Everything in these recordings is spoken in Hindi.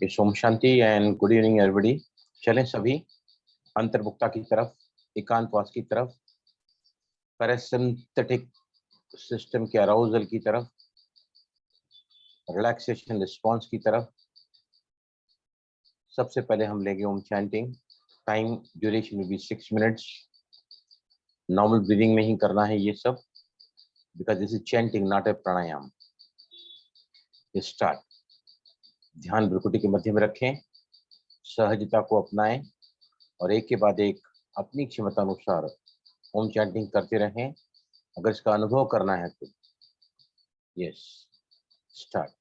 इस Om Shanti and good evening everybody. चलें सभी अंतर्मुक्ता की तरफ, एकांतवास की तरफ, पैरासिम्पथेटिक सिस्टम के अराउजल की तरफ, रिलैक्सेशन रिस्पॉन्स की तरफ। सबसे पहले हम लेंगे Om chanting. Time duration will be 6 minutes. Normal breathing में ही करना है ये सब, because this is chanting not a pranayama. Start. ध्यान भ्रुकुटी के मध्य में रखें, सहजता को अपनाएं और एक के बाद एक अपनी क्षमता अनुसार ओम चैंटिंग करते रहें। अगर इसका अनुभव करना है तो yes, start.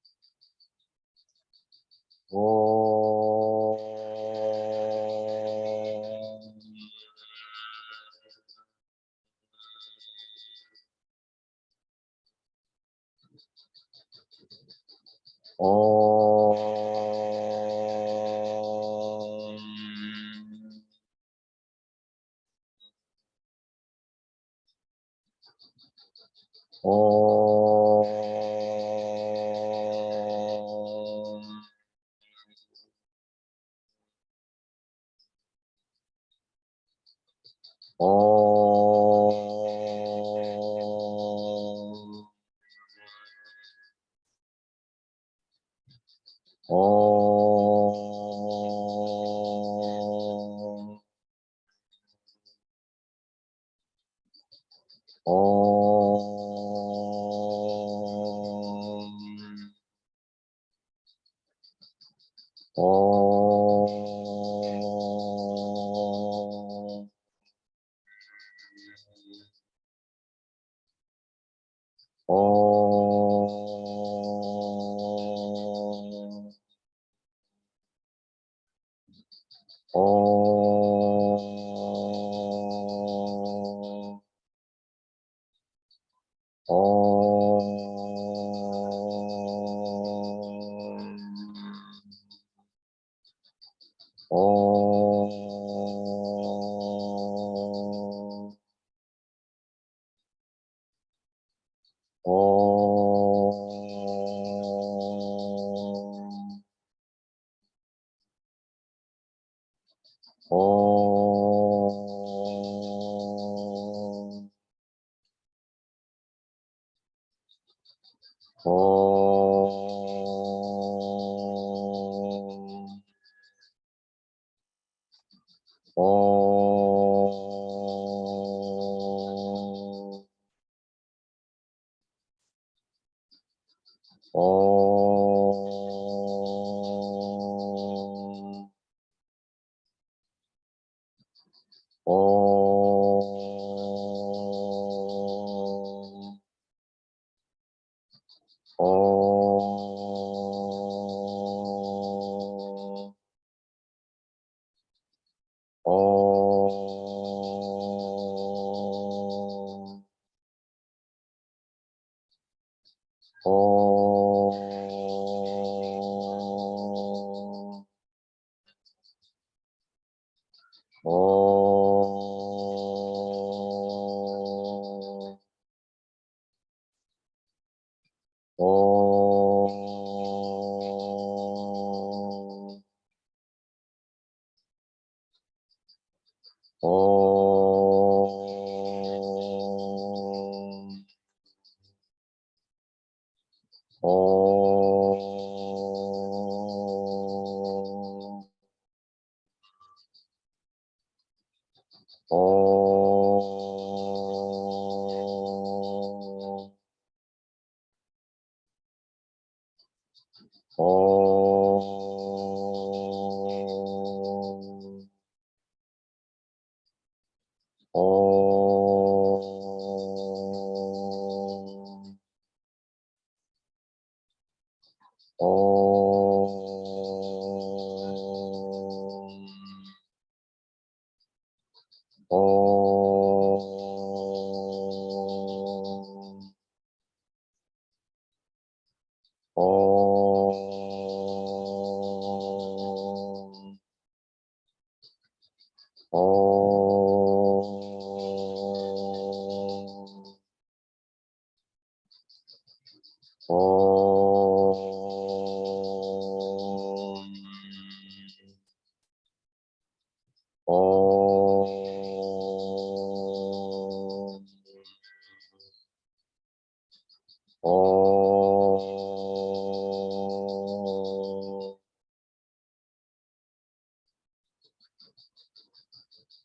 Om.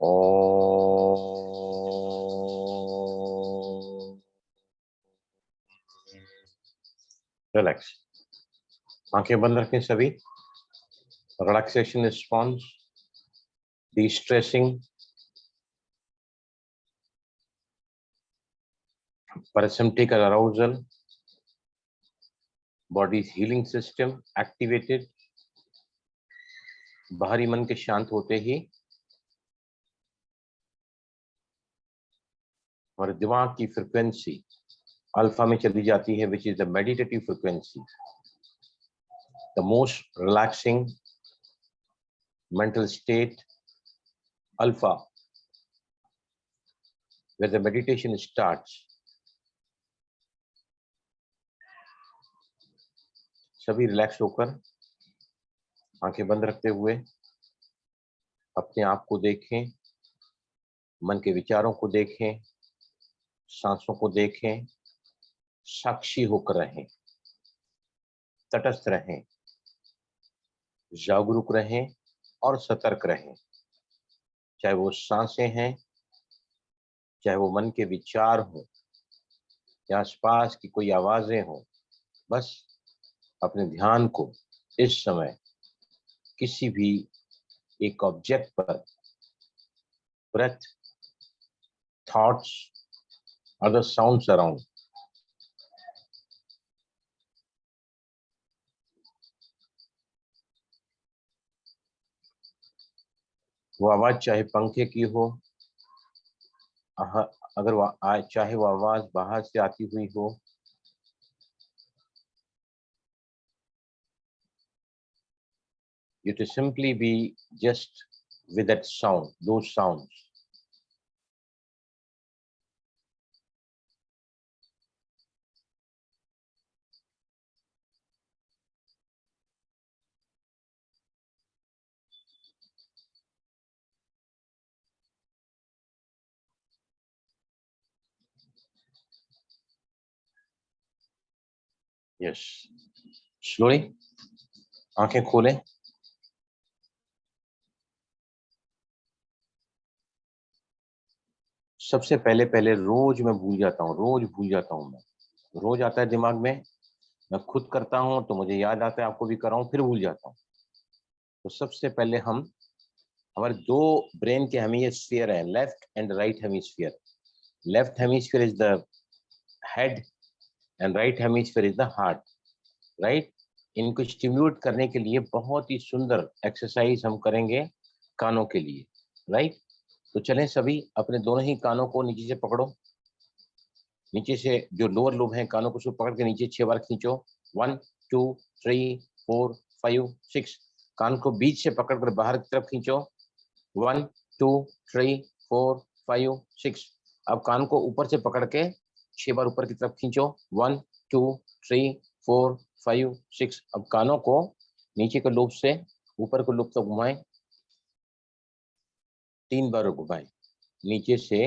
Om. Relax, आंखें बंद रखें सभी। Relaxation response, de-stressing, parasympathetic arousal, body's healing system activated। बाहरी मन के शांत होते ही हमारे दिमाग की फ्रिक्वेंसी अल्फा में चली जाती है, which is the meditative frequency, the most relaxing mental state, alpha, where the meditation starts। सभी रिलैक्स होकर आंखें बंद रखते हुए अपने आप को देखें, मन के विचारों को देखें, सांसों को देखें, साक्षी होकर रहें, तटस्थ रहें, जागरूक रहें और सतर्क रहें। चाहे वो सांसें हैं, चाहे वो मन के विचार हो या आसपास की कोई आवाजें हो, बस अपने ध्यान को इस समय किसी भी एक ऑब्जेक्ट पर, breath, thoughts, other sounds around, वो आवाज चाहे पंखे की हो, अगर वो चाहे वो आवाज बाहर से आती हुई हो, you to simply be just with that sound, those sounds। Yes, slowly आंखें खोलें। सबसे पहले रोज मैं भूल जाता हूँ, रोज भूल जाता हूँ। मैं रोज आता है दिमाग में, मैं खुद करता हूँ तो मुझे याद आता है, आपको भी कराऊं फिर भूल जाता हूँ। तो सबसे पहले हम हमारे दो ब्रेन के हेमिस्फीयर हैं, left and right hemisphere. Left hemisphere is the head and right hemisphere is the heart, right. इनको स्टिम्युलेट करने के लिए बहुत ही सुंदर एक्सरसाइज हम करेंगे कानों के लिए, राइट। तो चलें सभी अपने दोनों ही कानों को नीचे से पकड़ो, नीचे से जो लोअर लोब है कानों को उसको पकड़ के नीचे 6 बार खींचो। 1 2 3 4 5 6। कान को बीच से पकड़कर बाहर की तरफ खींचो। 1 2 3 4 5 6। अब कान को ऊपर से पकड़ के 6 बार ऊपर की तरफ खींचो। 1 2 3 4 5 6। अब कानों को नीचे के लोब से ऊपर के लोब तक घुमाएं, 3 बार घुमाएं, नीचे से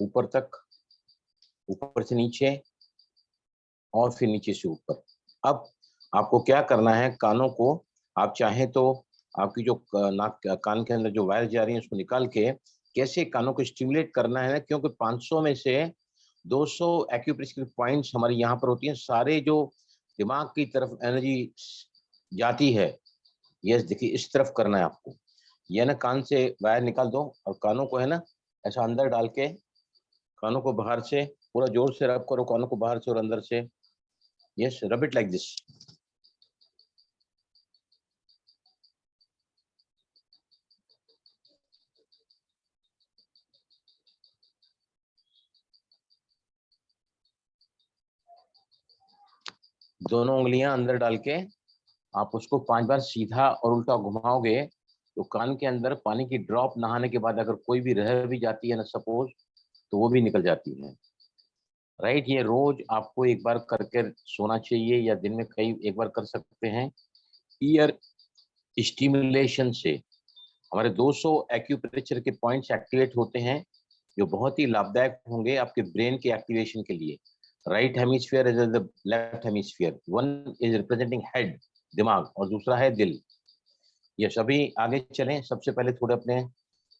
ऊपर तक, ऊपर से नीचे और फिर नीचे से ऊपर। अब आपको क्या करना है, कानों को आप चाहें तो आपकी जो नाक कान के अंदर जो वायर जा रही है उसको निकाल के कैसे कानों को स्टिमुलेट करना है, क्योंकि 500 में से 200 एक्यूप्रेशर पॉइंट्स हमारे यहाँ पर होती हैं। सारे जो दिमाग की तरफ एनर्जी जाती है, यस देखिए इस तरफ करना है आपको। यह ना कान से वायर निकाल दो और कानों को है ना ऐसा अंदर डाल के कानों को बाहर से पूरा जोर से रब करो, कानों को बाहर से और अंदर से। Yes, rub it like this. दोनों उंगलियां अंदर डाल के आप उसको 5 बार सीधा और उल्टा घुमाओगे तो कान के अंदर पानी की ड्रॉप नहाने के बाद अगर कोई भी रह भी जाती है ना सपोज, तो वो भी निकल जाती है, राइट। ये रोज आपको एक बार करके सोना चाहिए या दिन में कई एक बार कर सकते हैं। ईयर स्टिमुलेशन से हमारे 200 एक्यूप्रेशर के पॉइंट्स एक्टिवेट होते हैं जो बहुत ही लाभदायक होंगे आपके ब्रेन के एक्टिवेशन के लिए। Right hemisphere is the left hemisphere, one is representing head दिमाग और दूसरा है दिल। ये सभी आगे चलें, सबसे पहले थोड़े अपने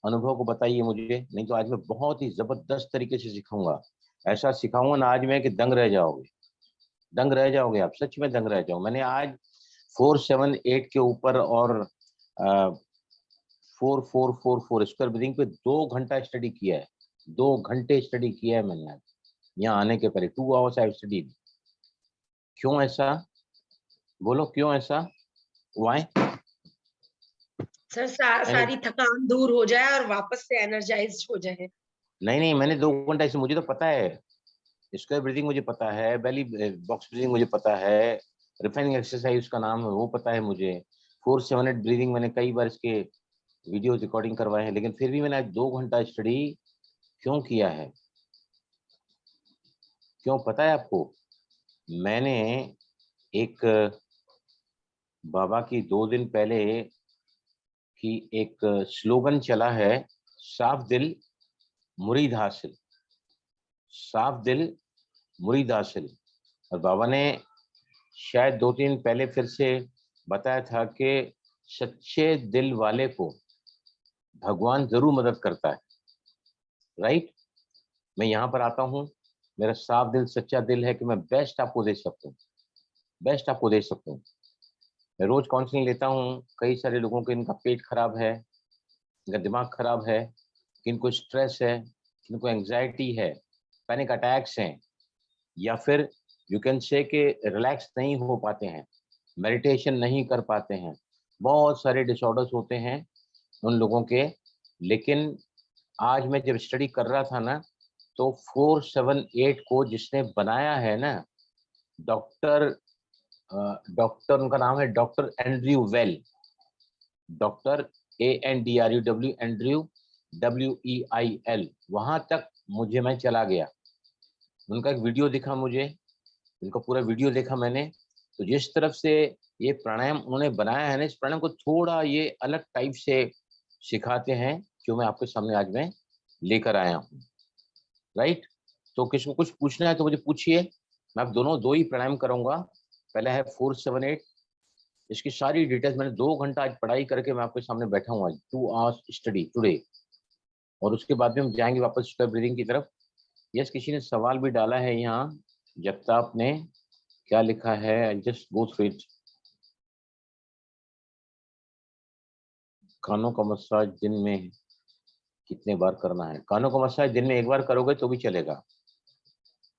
अनुभव को बताइए मुझे, नहीं तो आज मैं बहुत ही जबरदस्त तरीके से सिखाऊंगा। ऐसा सिखाऊंगा ना आज मैं कि दंग रह जाओगे, दंग रह जाओगे आप, सच में दंग रह जाओ। मैंने आज 4-7-8 के ऊपर और 4-4-4-4 स्क्वायर ब्रीदिंग पे 2 घंटा स्टडी किया है, 2 घंटे स्टडी किया है मैंने आज यहाँ आने के पहले। 2 hours आई स्टडी। क्यों ऐसा, बोलो क्यों ऐसा, वाई? सर सारी थकान दूर हो जाए और वापस से एनर्जाइज्ड हो जाए। नहीं नहीं, मैंने 2 घंटा ऐसे, मुझे तो पता है स्क्वायर ब्रीदिंग, मुझे पता है बेली बॉक्स ब्रीदिंग, मुझे पता है रिफाइनिंग एक्सरसाइज उसका नाम है वो पता है मुझे, 4-7-8 ब्रीदिंग मैंने कई बार इसके वीडियो रिकॉर्डिंग करवाए हैं, लेकिन फिर भी मैंने आज 2 घंटा स्टडी क्यों किया है? क्यों पता है आपको? मैंने एक बाबा की 2 दिन पहले की एक स्लोगन चला है, साफ दिल मुरीद हासिल, साफ दिल मुरीद हासिल। और बाबा ने शायद 2-3 पहले फिर से बताया था कि सच्चे दिल वाले को भगवान जरूर मदद करता है, राइट? मैं यहाँ पर आता हूँ, मेरा साफ दिल सच्चा दिल है कि मैं बेस्ट आपको दे सकूँ, बेस्ट आपको दे सकूँ। मैं रोज काउंसलिंग लेता हूँ, कई सारे लोगों के इनका पेट खराब है, इनका दिमाग खराब है, किनको स्ट्रेस है, किनको एंग्जाइटी है, पैनिक अटैक्स हैं, या फिर यू कैन से कि रिलैक्स नहीं हो पाते हैं, मेडिटेशन नहीं कर पाते हैं, बहुत सारे डिसऑर्डर्स होते हैं उन लोगों के। लेकिन आज मैं जब स्टडी कर रहा था ना, तो 4-7-8 को जिसने बनाया है ना, डॉक्टर डॉक्टर उनका नाम है doctor Andrew well, doctor ANDRU Andrew WEIL, वहां तक मैं चला गया। उनका एक वीडियो दिखा मुझे, उनका पूरा वीडियो देखा मैंने, तो जिस तरफ से ये प्राणायाम उन्होंने बनाया है ना, इस प्राणायाम को थोड़ा ये अलग टाइप से सिखाते हैं, जो मैं आपके सामने आज मैं लेकर आया हूँ, राइट? तो किसको कुछ पूछना है तो मुझे पूछिए, मैं आप दोनों दो ही प्राणायाम करूंगा। पहला है 4-7-8, इसकी सारी डिटेल्स मैंने 2 घंटा आज पढ़ाई करके मैं आपके सामने बैठा हूँ आज, 2 hours स्टडी टुडे। और उसके बाद में हम जाएंगे वापस स्क्वायर ब्रीदिंग की तरफ। यस, किसी ने सवाल भी डाला है यहाँ, जगताप ने, क्या लिखा है, जस्ट गो थ्रू इट। कानों का मसाज दिन में कितने बार करना है? कानों का मसाज दिन में एक बार करोगे तो भी चलेगा,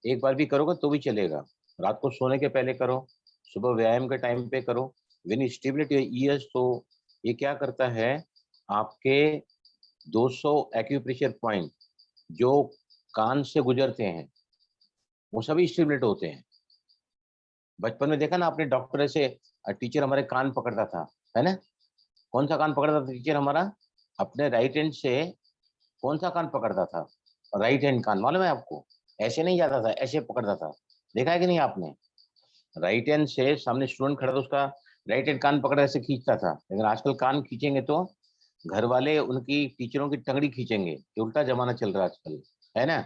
एक बार भी करोगे तो भी चलेगा। रात को सोने के पहले करो, सुबह व्यायाम के टाइम पे करो, व्हेन स्टिमुलेट योर ईयर्स। तो ये क्या करता है, आपके 200 एक्यूप्रेशर पॉइंट जो कान से गुजरते हैं वो सभी स्टिमुलेट होते हैं। बचपन में देखा ना आपने, डॉक्टर से टीचर हमारे कान पकड़ता था, है ना? कौन सा कान पकड़ता था टीचर हमारा? अपने राइट हैंड से कौन सा कान पकड़ता था? राइट हैंड कान, मालूम है आपको? ऐसे नहीं जाता था, ऐसे पकड़ता था, देखा है कि नहीं आपने? राइट हैंड से सामने स्टूडेंट खड़ा था, उसका राइट हैंड कान पकड़ ऐसे खींचता था। लेकिन आजकल कान खींचेंगे तो घर वाले उनकी टीचरों की टंगड़ी खींचेंगे, ये उल्टा जमाना चल रहा है आजकल, है ना?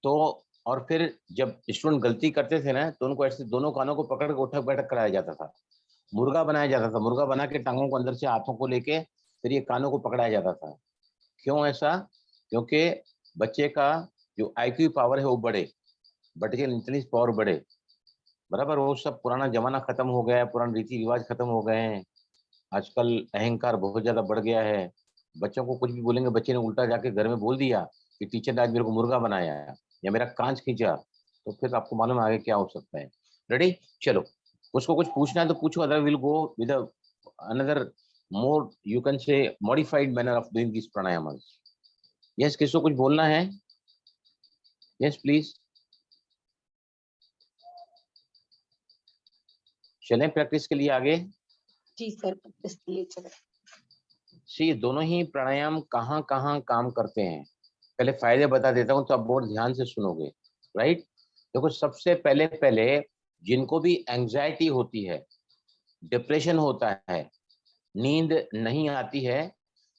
तो और फिर जब स्टूडेंट गलती करते थे ना, तो उनको ऐसे दोनों कानों को पकड़ के उठक बैठक कराया जाता था, मुर्गा बनाया जाता था, मुर्गा बना के टांगों को अंदर से हाथों को लेके फिर ये कानों को पकड़ाया जाता था। क्यों ऐसा? क्योंकि बच्चे का जो IQ पावर है वो बढ़े, वर्टिकल इंटेलिजेंस पावर बढ़े, बराबर? वो सब पुराना जमाना खत्म हो गया है, पुराने रीति रिवाज खत्म हो गए हैं, आजकल अहंकार बहुत ज्यादा बढ़ गया है। बच्चों को कुछ भी बोलेंगे, बच्चे ने उल्टा जाके घर में बोल दिया कि टीचर ने आज मेरे को मुर्गा बनाया या मेरा कांच खींचा, तो फिर आपको मालूम है आगे क्या हो सकता है। रेडी? चलो, उसको कुछ पूछना है तो पूछो, other will go with another more you can say modified manner of doing this pranayama. Yes, किसको कुछ बोलना है? Yes please. चलें प्रैक्टिस के लिए आगे। जी सर, इसलिए चलो। ये दोनों ही प्राणायाम कहाँ कहाँ काम करते हैं, पहले फायदे बता देता हूँ तो आप बहुत ध्यान से सुनोगे, राइट? देखो, सबसे पहले पहले जिनको भी एंजाइटी होती है, डिप्रेशन होता है, नींद नहीं आती है,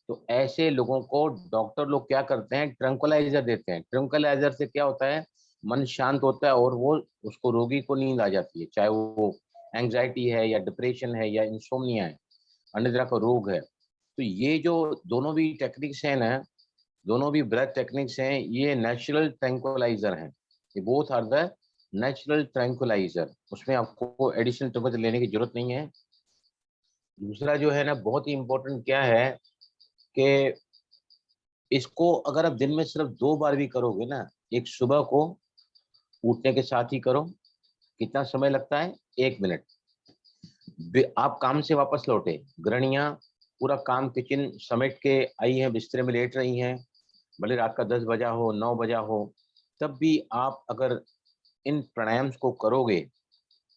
तो ऐसे लोगों को डॉक्टर लोग क्या करते हैं, ट्रंकुलाइजर देते हैं। ट्रंकुलाइजर से क्या होता है, मन शांत होता है और वो उसको रोगी को नींद आ जाती है, चाहे वो एंग्जाइटी है या डिप्रेशन है या इंसोम्निया है, अन्य तरह का रोग है। तो ये जो दोनों भी टेक्निक्स हैं ना, दोनों भी ब्रेथ टेक्निक्स हैं, ये नेचुरल ट्रैंक्विलाइजर हैं। ये both are the natural tranquilliser, उसमें आपको एडिशनल टेबलेट लेने की जरूरत नहीं है। दूसरा जो है ना बहुत ही इम्पोर्टेंट क्या है कि इसको अगर आप दिन में सिर्फ 2 बार भी करोगे ना, एक सुबह को उठने के साथ ही करो। कितना समय लगता है? 1 मिनट। आप काम से वापस लौटे, गृहणियां पूरा काम किचन समेट के आई हैं, बिस्तर में लेट रही हैं, भले रात का 10 बजा हो, 9 बजा हो, तब भी आप अगर इन प्राणायाम्स को करोगे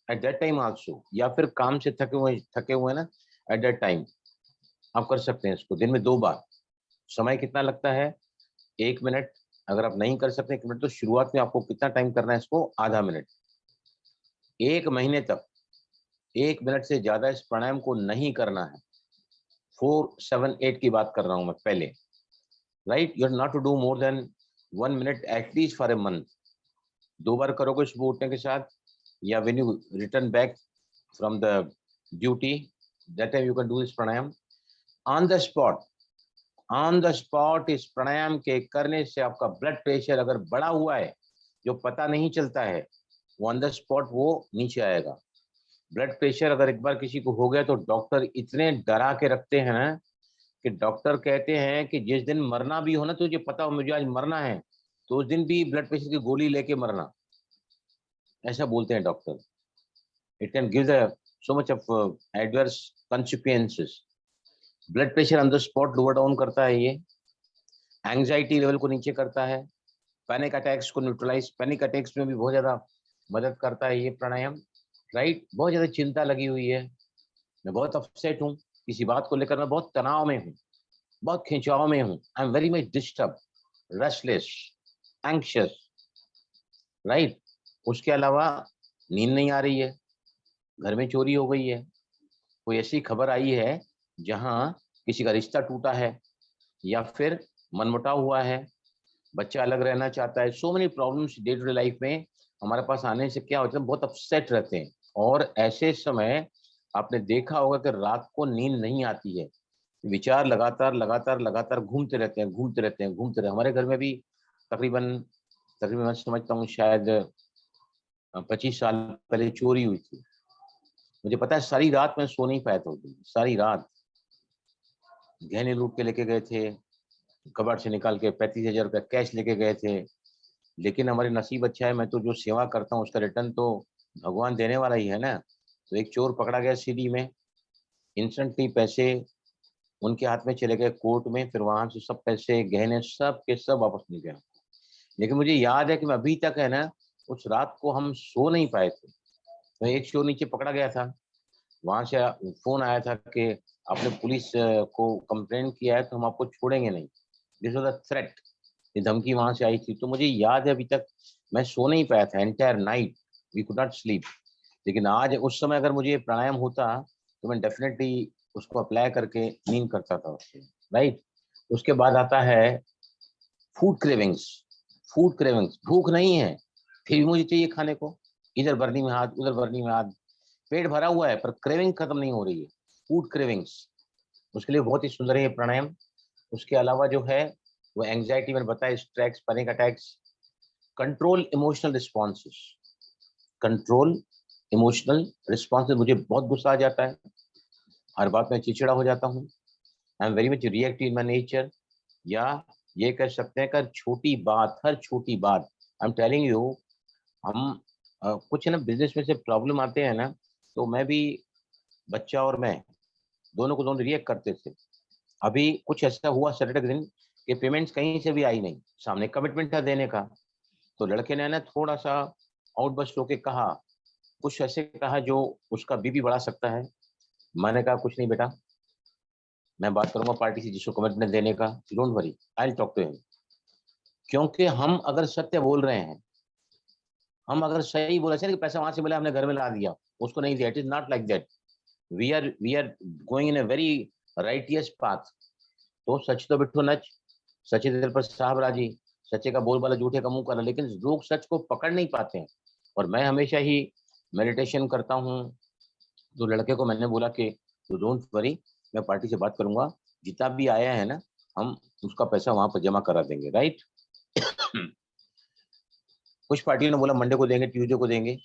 एट दैट टाइम आल्सो, या फिर काम से थके हुए ना, एट दैट टाइम आप कर सकते हैं इसको दिन में 2 बार। समय कितना लगता है? 1 मिनट। अगर आप नहीं कर सकते 1 मिनट, तो शुरुआत में आपको कितना टाइम करना है इसको? आधा मिनट। 1 महीने तक 1 मिनट से ज्यादा इस प्राणायाम को नहीं करना है। 4, 7, 8 की बात कर रहा हूं मैं पहले। Right, you are not to do more than 1 minute at least for a month. 2 बार करोगे सुबह उठने के साथ, या when you return back from the duty, that time you can do this pranayama on the spot. On the spot इस प्राणायाम के करने से आपका ब्लड प्रेशर अगर बढ़ा हुआ है, जो पता नहीं चलता है, वो ऑन द स्पॉट वो नीचे आएगा। ब्लड प्रेशर अगर एक बार किसी को हो गया तो डॉक्टर इतने डरा के रखते हैं ना, कि डॉक्टर कहते हैं कि जिस दिन मरना भी हो ना, तुझे पता हो मुझे आज मरना है, तो उस दिन भी ब्लड प्रेशर की गोली लेके मरना, ऐसा बोलते हैं doctor. It can give the so much of adverse consequences. Blood pressure on the spot lower down करता है ये, एंग्जाइटी लेवल को नीचे करता है, पैनिक अटैक्स को न्यूट्रलाइज, पैनिक अटैक्स में भी बहुत ज्यादा मदद करता है ये प्राणायाम। राइट, बहुत ज्यादा चिंता लगी हुई है, मैं बहुत अपसेट हूँ, किसी बात को लेकर मैं बहुत तनाव में हूँ, बहुत खिंचाव में हूँ, I am very much disturb, restless, anxious. Right, उसके अलावा नींद नहीं आ रही है, घर में चोरी हो गई है, कोई ऐसी खबर आई है जहां किसी का रिश्ता टूटा है, या फिर मनमुटाव हुआ है, बच्चा अलग रहना चाहता है, so many problems day to day life में हमारे पास आने से क्या होता है, बहुत अपसेट रहते हैं। और ऐसे समय आपने देखा होगा कि रात को नींद नहीं आती है, विचार लगातार लगातार लगातार घूमते रहते हैं, घूमते रहते हैं, घूमते रहते हैं। हमारे घर में भी तकरीबन तकरीबन मैं समझता हूँ शायद 25 साल पहले चोरी हुई थी। मुझे पता है सारी रात मैं सो नहीं पाया था उस दिन, सारी रात। गहने लूट के लेके गए थे, कबाड़ से निकाल के 35,000 रुपया कैश लेके गए थे। लेकिन हमारे नसीब अच्छा है, मैं तो जो सेवा करता हूँ उसका रिटर्न तो भगवान देने वाला ही है ना। तो एक चोर पकड़ा गया सीडी में, इंस्टेंटली पैसे उनके हाथ में चले गए कोर्ट में, फिर वहां से सब पैसे गहने सब के सब वापस मिल गए। लेकिन मुझे याद है कि मैं अभी तक है ना, उस रात को हम सो नहीं पाए थे। तो एक चोर नीचे पकड़ा गया था, वहां से फोन आया था कि आपने पुलिस को कंप्लेंट किया है तो हम आपको छोड़ेंगे नहीं। दिस वाज अ थ्रेट, ये धमकी वहां से आई थी। तो मुझे याद है अभी तक मैं सो नहीं पाया था, entire night we could not sleep. लेकिन आज उस समय अगर मुझे प्राणायाम होता तो मैं डेफिनेटली उसको अप्लाई करके नींद करता था उससे। राइट, उसके बाद आता है फूड क्रेविंग्स। फूड क्रेविंग्स, भूख नहीं है फिर भी मुझे चाहिए खाने को, इधर बर्नी में हाथ उधर बर्नी में हाथ, पेट भरा हुआ है पर क्रेविंग खत्म नहीं हो रही है, फूड क्रेविंग्स। उसके लिए बहुत ही सुंदर है ये प्राणायाम। उसके अलावा जो है वो एंग्जाइटी मैंने बताया, stress, panic attacks, control emotional responses. Control emotional responses, मुझे बहुत गुस्सा आ जाता है, हर बात में चिड़चिड़ा हो जाता हूँ, I am very much reactive in my nature. या ये कह सकते हैं कि छोटी बात, हर छोटी बात, आई एम टेलिंग यू, हम कुछ है ना बिजनेस में से प्रॉब्लम आते हैं ना, तो मैं भी, बच्चा और मैं दोनों को दोनों रिएक्ट करते थे। अभी कुछ ऐसा हुआ सैटरडे के दिन कि पेमेंट्स कहीं से भी आई नहीं, सामने कमिटमेंट था देने का, तो लड़के ने ना थोड़ा सा आउटबस्ट होके कहा, कुछ ऐसे कहा जो उसका बीपी बढ़ा सकता है। मैंने कहा कुछ नहीं बेटा, मैं बात करूंगा पार्टी से जिसको कमिटमेंट देने का, don't worry, I will talk to him. क्योंकि हम अगर सत्य बोल रहे हैं, हम अगर सही बोल रहे हैं कि पैसा वहां से मिला हमने घर में ला दिया, उसको नहीं दिया, it is not like that. We are going in a very righteous path. तो सच तो बिट्ठो नच, सचे दिल पर साहब राजी। सच्चे का बोलबाला झूठे का मुंह काला, लेकिन लोग सच को पकड़ नहीं पाते हैं। और मैं हमेशा ही मेडिटेशन करता हूँ। तो लड़के को मैंने बोला कि तो डोंट वरी, मैं पार्टी से बात करूंगा, जितना भी आया है ना हम उसका पैसा वहां पर जमा करा देंगे, राइट। कुछ पार्टियों ने बोला मंडे को देंगे, ट्यूसडे को देंगे।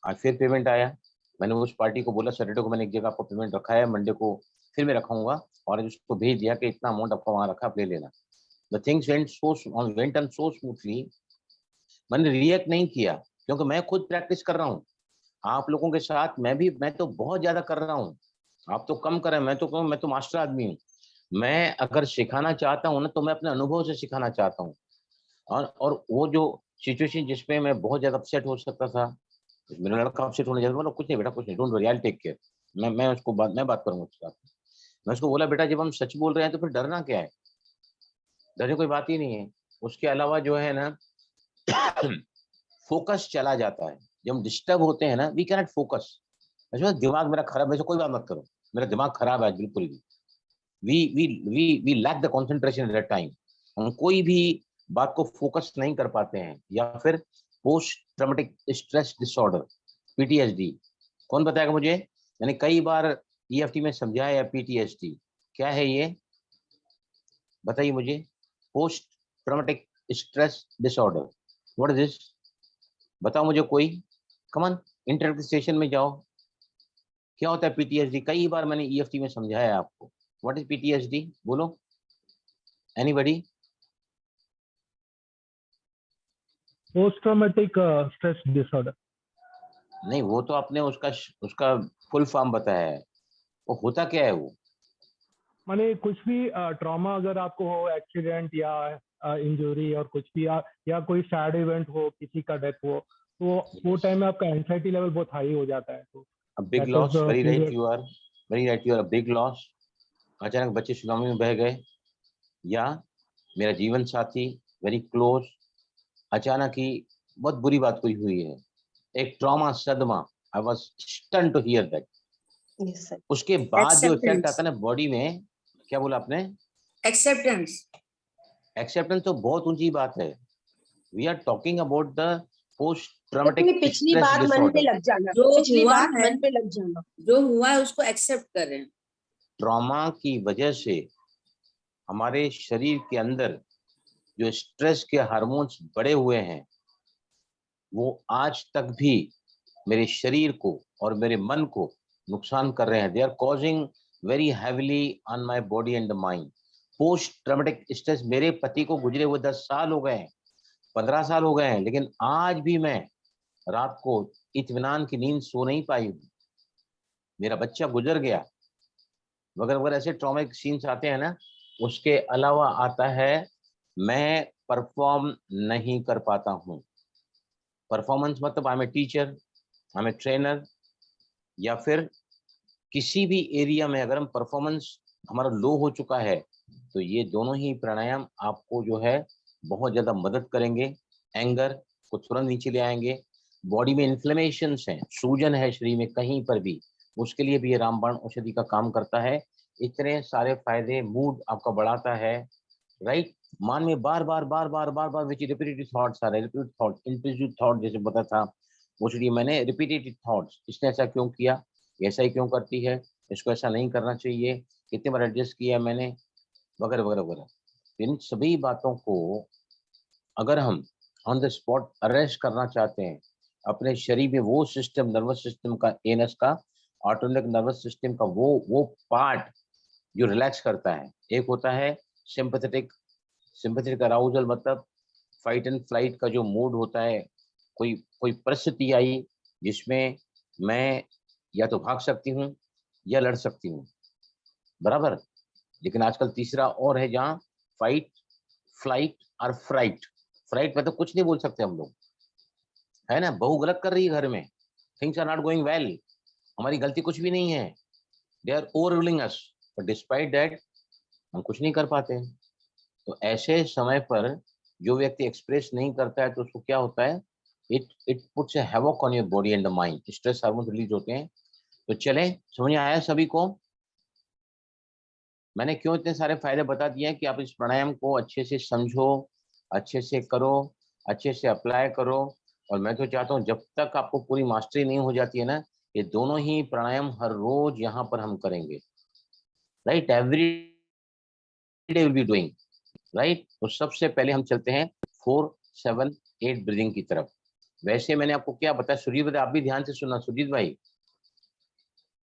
आज फिर पेमेंट आया। मैंने उस पार्टी को बोला सैटरडे को मैंने एक जगह आपको पेमेंट रखा है, मंडे को फिर मैं रखाऊंगा, और उसको भेज दिया कि इतना अमाउंट आपका वहां रखा, आप ले लेना। The things went on so smoothly. मैंने रिएक्ट नहीं किया क्योंकि मैं खुद प्रैक्टिस कर रहा हूँ। आप लोगों के साथ मैं तो बहुत ज्यादा कर रहा हूँ। आप तो कम कर रहे हैं, मैं तो मास्टर आदमी हूँ। मैं अगर सिखाना चाहता हूँ ना तो मैं अपने अनुभव से सिखाना चाहता हूँ। और वो जो सिचुएशन जिसमें मैं बहुत ज्यादा अपसेट हो सकता था, मेरा लड़का अपसेट होने जाता, बोला कुछ नहीं बेटा, कुछ नहीं, don't worry, I will take care. मैं बात करूंगा उसके साथ। मैं उसको बोला बेटा जब हम सच बोल रहे हैं तो फिर डरना क्या है, डरने कोई बात ही नहीं है। उसके अलावा जो है ना फोकस चला जाता है। जब हम डिस्टर्ब होते हैं ना वी कैनॉट फोकस। दिमाग मेरा खराब, वैसे कोई बात मत करो, मेरा दिमाग खराब है बिल्कुल भी। We lack the concentration at that time. हम कोई भी बात को फोकस नहीं कर पाते हैं। या फिर post traumatic stress disorder, PTSD. कौन बताएगा मुझे? मैंने कई बार ईएफटी में समझाया पीटीएसडी क्या है ये, बताइए मुझे। Post traumatic stress disorder, what is this? बताओ मुझे कोई, कमन, इंटरनेट स्टेशन में जाओ। क्या होता है पीटीएसडी? कई बार मैंने ईएफटी में समझाया है आपको। व्हाट इज पीटीएसडी, बोलो anybody? Post traumatic stress disorder. नहीं, वो तो आपने उसका उसका फुल फॉर्म बताया है। वो होता क्या है वो? माने कुछ भी ट्रॉमा अगर आपको हो, एक्सीडेंट या इंजरी और कुछ भी, या कोई सैड इवेंट हो, किसी का डेथ हो, तो वो टाइम में आपका एंजाइटी लेवल बहुत हाई हो जाता है। तो A big that is loss, the very right, period. you are very right, you are a big loss। अचानक बच्चे सुनामी में बह गए, या मेरा जीवन साथी वेरी क्लोज, अचानक ही बहुत बुरी बात कोई हुई है, एक ट्रॉमा, सदमा। I was stun to hear that. Yes, sir. उसके बाद जो इफेक्ट Acceptance. आता है ना बॉडी में, क्या बोला आपने? Acceptance. एक्सेप्टेंस तो बहुत ऊंची बात है। We are talking about the post अपनी ट्रॉमेटिक पिछली स्ट्रेस बात मन पे डिसऑर्डर। लग जाना, जो पिछली हुआ बात है, मन पे लग जाना। जो हुआ है उसको एक्सेप्ट करें। ट्रॉमा की वजह से हमारे शरीर के अंदर जो स्ट्रेस के हार्मोन्स बढ़े हुए हैं, वो आज तक भी मेरे शरीर को और मेरे मन को नुकसान कर रहे हैं। They are causing very heavily on my body and the mind. Post traumatic stress, मेरे पति को गुजरे हुए 10 साल हो गए हैं, 15 साल हो गए हैं, लेकिन आज भी मैं रात को इत्मीनान की नींद सो नहीं पाई हूँ। मेरा बच्चा गुजर गया वगैरह वगैरह, ऐसे ट्रॉमिक सीन्स आते हैं ना। उसके अलावा आता है मैं परफॉर्म नहीं कर पाता हूँ। परफॉर्मेंस मतलब I am a teacher, I am a trainer, या फिर किसी भी एरिया में अगर हम परफॉर्मेंस हमारा लो हो चुका है, तो ये दोनों ही प्राणायाम आपको जो है बहुत ज्यादा मदद करेंगे। एंगर को तुरंत नीचे ले आएंगे। बॉडी में इन्फ्लेमेशन है, सूजन है शरीर में कहीं पर भी, उसके लिए भी ये रामबाण औषधि का काम करता है। इतने सारे फायदे, मूड आपका बढ़ाता है, राइट। मान में बार बार बार बार बार बार विच रिपीटेटिव थॉट्स आ रहे, रिपीटेटिव थॉट, इंट्रूसिव थॉट जैसे पता था वो चलिए मैंने रिपीटेटिव थॉट्स, इसने ऐसा क्यों किया, ऐसा ही क्यों करती है, इसको ऐसा नहीं करना चाहिए, कितने बार एडजस्ट किया मैंने, वगैरह वगैरह वगैरह। इन सभी बातों को अगर हम ऑन द स्पॉट अरेस्ट करना चाहते हैं, अपने शरीर में वो सिस्टम, नर्वस सिस्टम का, एनएस का, ऑटोनोमिक नर्वस सिस्टम का वो पार्ट जो रिलैक्स करता है। एक होता है सिंपैथेटिक, सिंपैथेटिक अराउजल मतलब फाइट एंड फ्लाइट का जो मूड होता है। कोई कोई परिस्थिति आई जिसमें मैं या तो भाग सकती हूँ या लड़ सकती हूँ, बराबर। लेकिन आजकल तीसरा और है जहाँ फाइट, फ्लाइट और फ्राइट। फ्राइट में तो कुछ नहीं बोल सकते हम लोग, है ना। बहू गलत कर रही है घर में, things are not going well, हमारी गलती कुछ भी नहीं है, they are overruling us, but despite that हम कुछ नहीं कर पाते। तो ऐसे समय पर जो व्यक्ति एक्सप्रेस नहीं करता है तो उसको क्या होता है, it puts a havoc on your body and the mind, stress hormone release होते हैं। तो चले, समझ में आया सभी को? मैंने क्यों इतने सारे फायदे बता दिए हैं कि आप इस प्राणायाम को अच्छे से समझो, अच्छे से करो, अच्छे से अप्लाई करो। और मैं तो चाहता हूँ जब तक आपको पूरी मास्टरी नहीं हो जाती है ना, ये दोनों ही प्राणायाम हर रोज यहाँ पर हम करेंगे, right? Every day will be doing, right? तो सबसे पहले हम चलते हैं 4-7-8 ब्रीदिंग की तरफ। वैसे मैंने आपको क्या बताया, सुरजीत भाई आप भी ध्यान से सुनना, सुरजीत भाई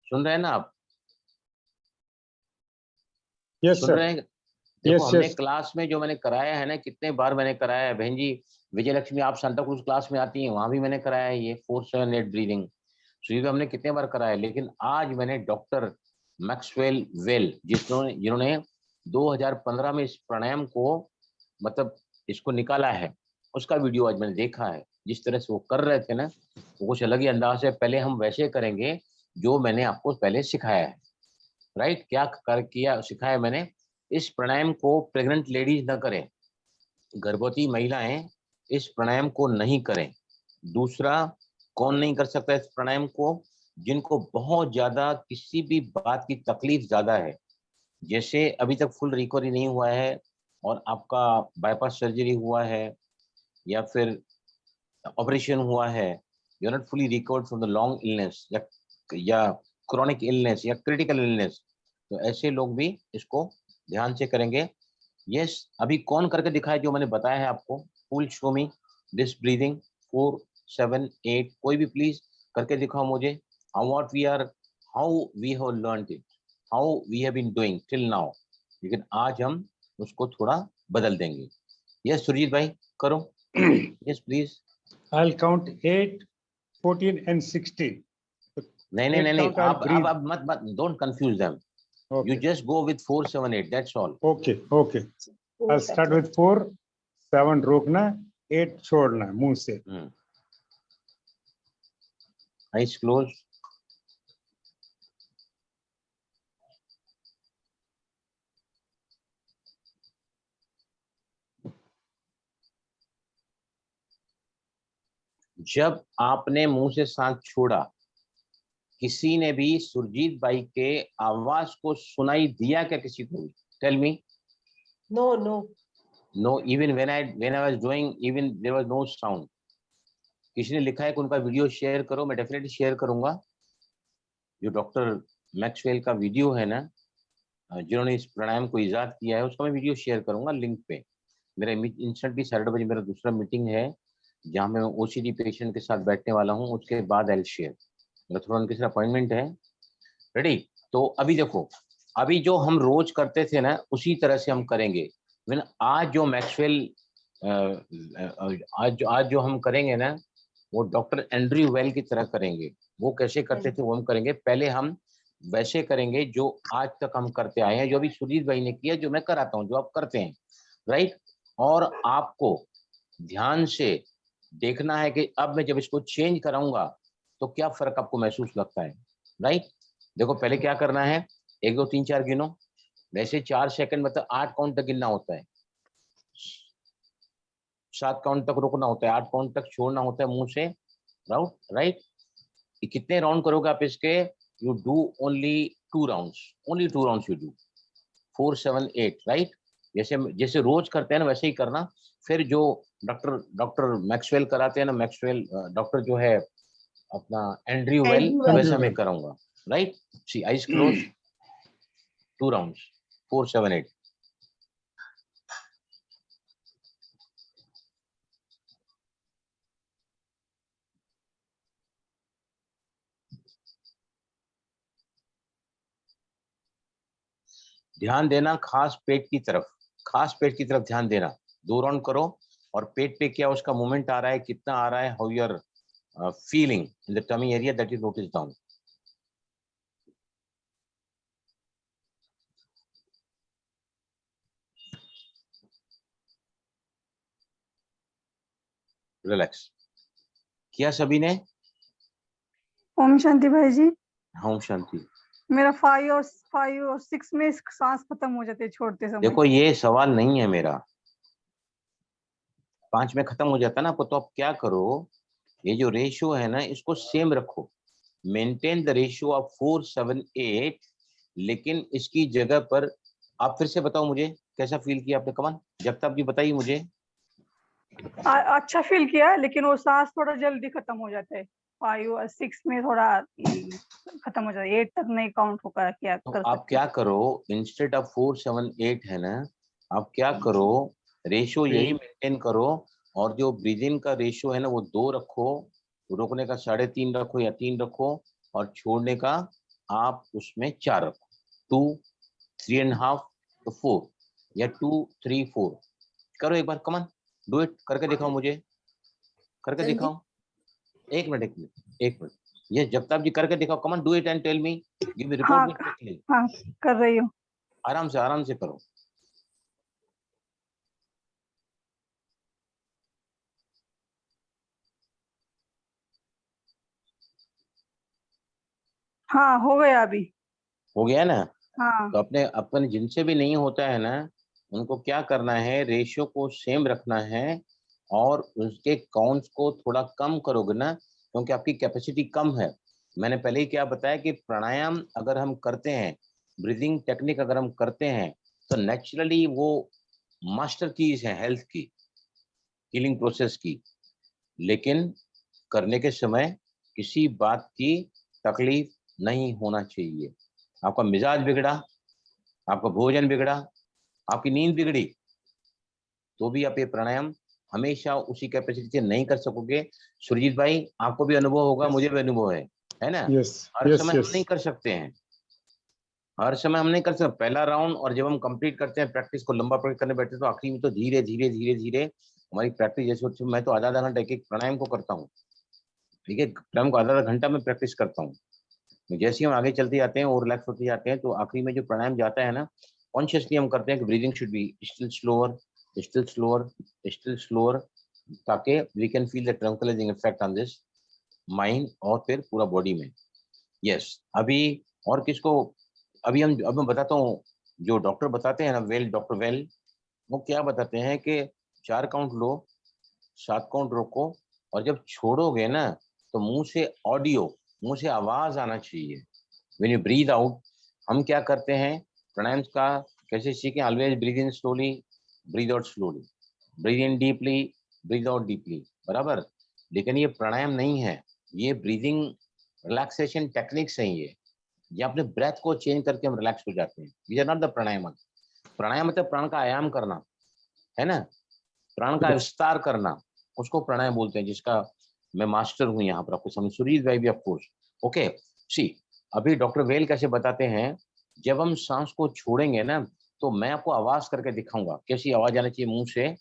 सुन रहे हैं ना आप? यस सुन सर। रहे हैं? देखो यस हमने यस। क्लास में जो मैंने कराया है ना, कितने बार मैंने कराया है बहन जी। विजय लक्ष्मी आप सांता क्रूज क्लास में आती हैं, वहां भी मैंने कराया है ये 4-7-8 ब्रीदिंग। सुरजीत हमने कितने बार कराया है, लेकिन आज मैंने डॉक्टर मैक्सवेल वेल जिन्होंने 2015 में इस प्राणायाम को मतलब इसको निकाला है, उसका वीडियो आज मैंने देखा है। जिस तरह से वो कर रहे थे ना, वो कुछ अलग ही अंदाज है। पहले हम वैसे करेंगे जो मैंने आपको पहले सिखाया है, राइट? क्या कर किया सिखाया मैंने, इस प्राणायाम को प्रेग्नेंट लेडीज न करें, गर्भवती महिलाएं इस प्राणायाम को नहीं करें। दूसरा, कौन नहीं कर सकता इस प्राणायाम को? जिनको बहुत ज्यादा किसी भी बात की तकलीफ ज्यादा है, जैसे अभी तक फुल रिकवरी नहीं हुआ है और आपका बाईपास सर्जरी हुआ है या फिर ऑपरेशन हुआ है, you are not fully recovered from the long illness या क्रॉनिक इलनेस या क्रिटिकल इलनेस, तो ऐसे लोग भी इसको ध्यान से करेंगे। यस, अभी कौन करके दिखाए जो मैंने बताया है आपको? Full show me this breathing 4-7-8, कोई भी प्लीज करके दिखाओ मुझे। How we have learned it, how we have been doing till now, लेकिन आज हम उसको थोड़ा बदल देंगे। यस सुरजीत भाई करो। Yes please. I'll count 8, 14 and 16. नहीं नहीं नहीं 8 नहीं, count I'll आप breathe. अब मत don't confuse them, you Okay. just go with 4-7-8, that's all. Okay. Okay. I'll start with 4, 7 रोकना, 8 छोड़ना मुंह से। Eyes closed. जब आपने मुंह से सांस छोड़ा, किसी ने भी सुरजीत भाई के आवाज को सुनाई दिया क्या किसी को? Tell me. No, no. No, even when I was doing, even there was no sound. किसी ने लिखा है कि उनका वीडियो शेयर करो, मैं डेफिनेटली शेयर करूंगा। जो डॉक्टर मैक्सवेल का वीडियो है ना, जिन्होंने इस प्राणायाम को इजाद किया है, उसका मैं वीडियो शेयर करूंगा लिंक पे। मेरा इंस्टेंटली साढ़े बजे मेरा दूसरा मीटिंग है, जहाँ मैं ओसीडी पेशेंट के साथ बैठने वाला हूँ, उसके बाद आई विल शेयर। मेरा थोड़ा उनके साथ अपॉइंटमेंट है। रेडी? तो अभी देखो, अभी जो हम रोज करते थे ना, उसी तरह से हम करेंगे। आज जो मैक्सवेल आज जो हम करेंगे ना, वो डॉक्टर एंड्रयू वेल की तरह करेंगे। वो कैसे करते थे वो हम करेंगे। पहले हम वैसे करेंगे जो आज तक हम करते आए हैं, जो अभी सुरजीत भाई ने किया, जो मैं कराता हूँ, जो आप करते हैं, राइट? और आपको ध्यान से देखना है कि अब मैं जब इसको चेंज कराऊंगा तो क्या फर्क आपको महसूस लगता है, राइट? देखो पहले क्या करना है, 1 2 3 4 गिनो। वैसे 4 सेकंड मतलब 8 काउंट तक गिनना होता है, 7 काउंट तक रुकना होता है, 8 काउंट तक छोड़ना होता है मुंह से, राइट? कितने राउंड करोगे आप इसके? You do only 2 rounds, only 2 rounds you do 4-7-8, right? जैसे जैसे रोज करते हैं ना, वैसे ही करना। फिर जो डॉक्टर मैक्सवेल कराते हैं ना, मैक्सवेल डॉक्टर जो है अपना एंड्रयू वेल, वैसा मैं कराऊंगा, राइट? सी आइज क्लोज, 2 राउंड्स 4-7-8। ध्यान देना खास पेट की तरफ, खास पेट की तरफ ध्यान देना। 2 राउंड करो और पेट पे क्या उसका मूवमेंट आ रहा है, कितना आ रहा है, how you are feeling in the tummy area, that is notice down. Relax. किया सभी ने? ओम शांति भाई जी। ओम शांति। मेरा 5 और 6 में सांस खत्म हो जाते छोड़ते समय। देखो ये सवाल नहीं है मेरा, 5 में खत्म हो जाता है ना आपको, तो आप क्या करो, ये जो रेशियो है ना, इसको सेम रखो, मेंटेन द रेशियो ऑफ 4-7-8, लेकिन इसकी जगह पर आप फिर से बताओ मुझे कैसा फील किया आपने? कमान जब तक जी बताइए मुझे। अच्छा फील किया है, लेकिन वो सांस थोड़ा जल्दी खत्म हो जाता है। 5 और 6 में थोड़ा खत्म हो जाता है, 8 तक नहीं काउंट होगा, क्या तो कर आप सकते क्या करो, इंस्टेड ऑफ 4 7 8 है ना, आप क्या करो, रेशियो यही मेंटेन करो, और जो ब्रीदिंग का रेशियो है ना वो 2 रखो, रोकने का 3.5 रखो या 3 रखो, और छोड़ने का आप उसमें 4 रखो, 2 3.5 तो 4 या 2 3 4। करो एक बार, कमन डू इट, करके दिखाओ मुझे, करके संदीप, दिखाओ। एक मिनट, ये जगताप जी करके दिखाओ, come on do it and tell me, give me report हाँ मी क्विकली। हाँ, कर रही हूँ। आराम से करो। हाँ, हो गया अभी। हो गया ना? हाँ तो अपने अपन जिनसे भी नहीं होता है ना, उनको क्या करना है, रेशियो को सेम रखना है, और उसके काउंट्स को थोड़ा कम करोगे ना, क्योंकि आपकी कैपेसिटी कम है। मैंने पहले ही क्या बताया कि प्राणायाम अगर हम करते हैं, ब्रीदिंग टेक्निक अगर हम करते हैं, तो नेचुरली वो मास्टर कीज है हेल्थ की, हीलिंग प्रोसेस की। लेकिन करने के समय किसी बात की तकलीफ नहीं होना चाहिए। आपका मिजाज बिगड़ा, आपका भोजन बिगड़ा, आपकी नींद बिगड़ी, तो भी आप ये प्राणायाम हमेशा उसी कैपेसिटी से नहीं कर सकोगे। सुरजीत भाई, आपको भी अनुभव होगा, मुझे भी अनुभव है ना? यस हर यस समय हम यस नहीं कर सकते हैं, हर समय हम नहीं कर सकते पहला राउंड, और जब हम कंप्लीट करते हैं प्रैक्टिस को, लंबा प्रैक्टिस करने बैठते हैं, तो आखिरी में तो धीरे धीरे धीरे धीरे हमारी प्रैक्टिस जैसे होती है। मैं तो आधा आधा घंटा एक एक प्राणायाम को करता हूँ, ठीक है, प्राणायाम को आधा आधा घंटा में प्रैक्टिस करता हूँ। जैसे ही हम आगे चलते जाते हैं और रिलैक्स होते जाते हैं, तो आखिरी में जो प्राणायाम जाता है ना, कॉन्शियसली हम करते हैं कि breathing should be still slower, still slower, still slower, ताकि we can feel the tranquillising effect on this mind और फिर पूरा बॉडी में। यस, अभी और किसको, अब मैं बताता हूँ, जो डॉक्टर बताते हैं ना, डॉक्टर वेल, वो क्या बताते हैं कि 4 काउंट लो, 7 काउंट रोको, और जब छोड़ोगे ना, तो मुंह से आवाज आना चाहिए। When you breathe out, हम क्या करते हैं, प्राणायाम का कैसे सीखें, always breathe in slowly, breathe out slowly, breathe in deeply, breathe out deeply, बराबर। लेकिन ये प्राणायाम नहीं है, ये ब्रीदिंग रिलैक्सेशन टेक्निक्स हैं। ये अपने ब्रेथ को चेंज करके हम रिलैक्स हो जाते हैं। ये आर नॉट द प्राणायाम। प्राणायाम मतलब प्राण का आयाम करना, है ना, प्राण का विस्तार करना, उसको प्राणायाम बोलते हैं, जिसका मैं मास्टर हूँ यहाँ पर, आपको समझ, सुरीत भाई भी ऑफकोर्स। ओके, सी, अभी डॉक्टर वेल कैसे बताते हैं, जब हम सांस को छोड़ेंगे ना, तो मैं आपको आवाज करके दिखाऊंगा, कैसी आवाज आनी चाहिए मुंह से।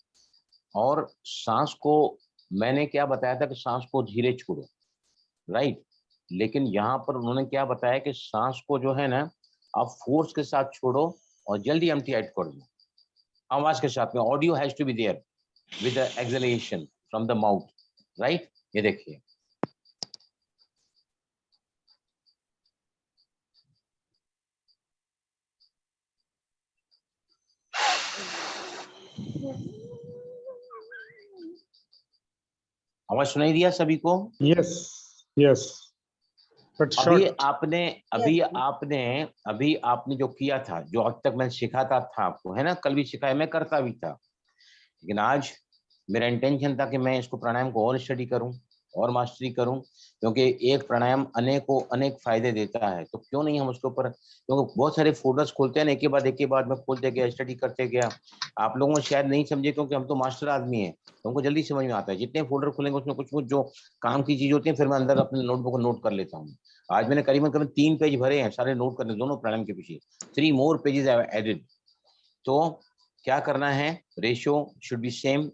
और सांस को मैंने क्या बताया था कि सांस को धीरे छोड़ो, राइट। लेकिन यहाँ पर उन्होंने क्या बताया कि सांस को जो है ना, आप फोर्स के साथ छोड़ो और जल्दी एम्प्टी आउट कर दो, आवाज के साथ में। Audio has to be there with the exhalation from the mouth, right? ये देखिए, आवाज सुनाई दिया सभी को? यस यस बट अभी शॉर्ट। आपने अभी आपने जो किया था, जो अब तक मैं सिखाता था आपको, है ना, कल भी सिखाया, मैं करता भी था, लेकिन आज मेरा इंटेंशन था कि मैं इसको प्राणायाम को और स्टडी करूं और मास्टरी करूं, क्योंकि एक प्राणायाम अनेकों अनेक फायदे देता है। तो क्यों नहीं हम उसके ऊपर, क्योंकि बहुत सारे फोल्डर्स खोलते हैं ना, एक के बाद मैं खोलते गया, स्टडी करते गया। आप लोगों ने शायद नहीं समझे, क्योंकि हम तो मास्टर आदमी हैं, तो हमको जल्दी समझ में आता है। जितने फोल्डर खुलेंगे उसमें कुछ कुछ जो काम की चीज होती है, फिर मैं अंदर अपने नोटबुक को नोट कर लेता हूँ। आज मैंने करीबन 3 पेज भरे हैं, सारे नोट करने, दोनों प्राणायाम के पीछे 3 more pages I have added। तो क्या करना है, रेशियो शुड बी सेम,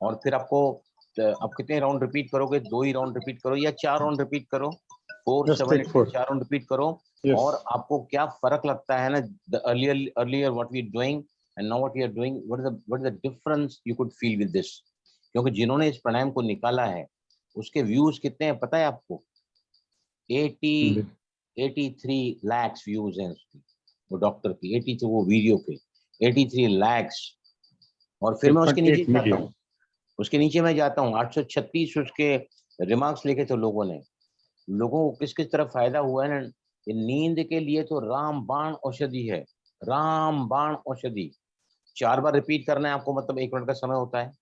और फिर आपको, आप कितने राउंड रिपीट करोगे, 2 ही राउंड रिपीट करो या 4 राउंड रिपीट करो, 4 जस्ट 7 टेक 8 4। 4 राउंड रिपीट करो। यस और आपको क्या फर्क लगता है ना, the earlier what we doing and now what you are doing, what is the difference you could feel with this. क्योंकि जिन्होंने इस प्राणायाम को निकाला है, उसके व्यूज कितने हैं पता है आपको? 83 lakhs व्यूज हैं उसकी, वो डॉक्टर की 83, वो वीडियो के 83 lakhs। और फिर मैं उसके नीचे 8.8 जाता million। हूँ, उसके नीचे मैं जाता हूँ, 836 उसके रिमार्क्स लिखे थे लोगों ने। लोगों को किस किस तरह फायदा हुआ है ना, ये नींद के लिए तो रामबाण औषधि है, रामबाण औषधि। 4 बार रिपीट करना है आपको, मतलब 1 मिनट का समय होता है,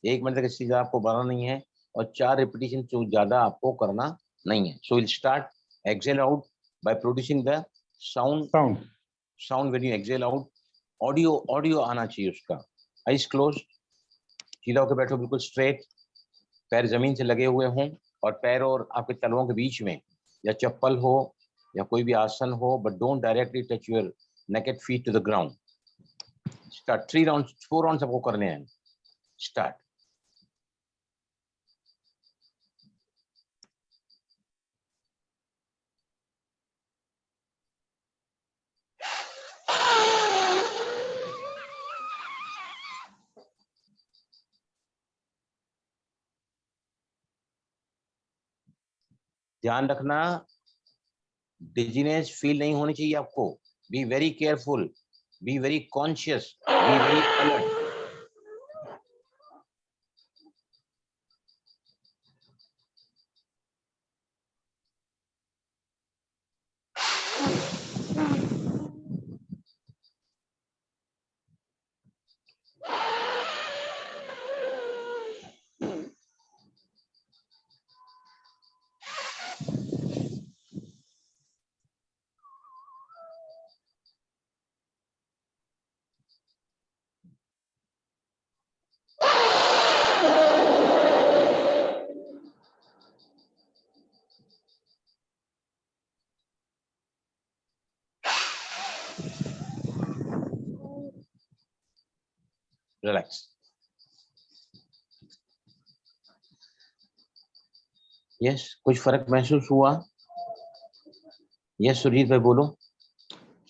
1 मिनट तक इससे ज्यादा आपको बढ़ाना नहीं है और 4 रिपीटिशन से ज्यादा आपको करना नहीं है. So will start. Exhale out by producing the sound when you exhale out. Audio आना चाहिए उसका. Eyes close. सीधा होकर बैठो, बिल्कुल स्ट्रेट. पैर जमीन से लगे हुए हों और पैर और आपके तलवों के बीच में या चप्पल हो या कोई भी आसन हो, but don't directly touch your naked feet to the ground. Start. 4 rounds आपको करने हैं. स्टार्ट. ध्यान रखना, डिजीनेस फील नहीं होनी चाहिए आपको. Be very careful, be very conscious, be very alert. Relax. Yes, कुछ फर्क महसूस हुआ? यस सुरजीत भाई बोलो.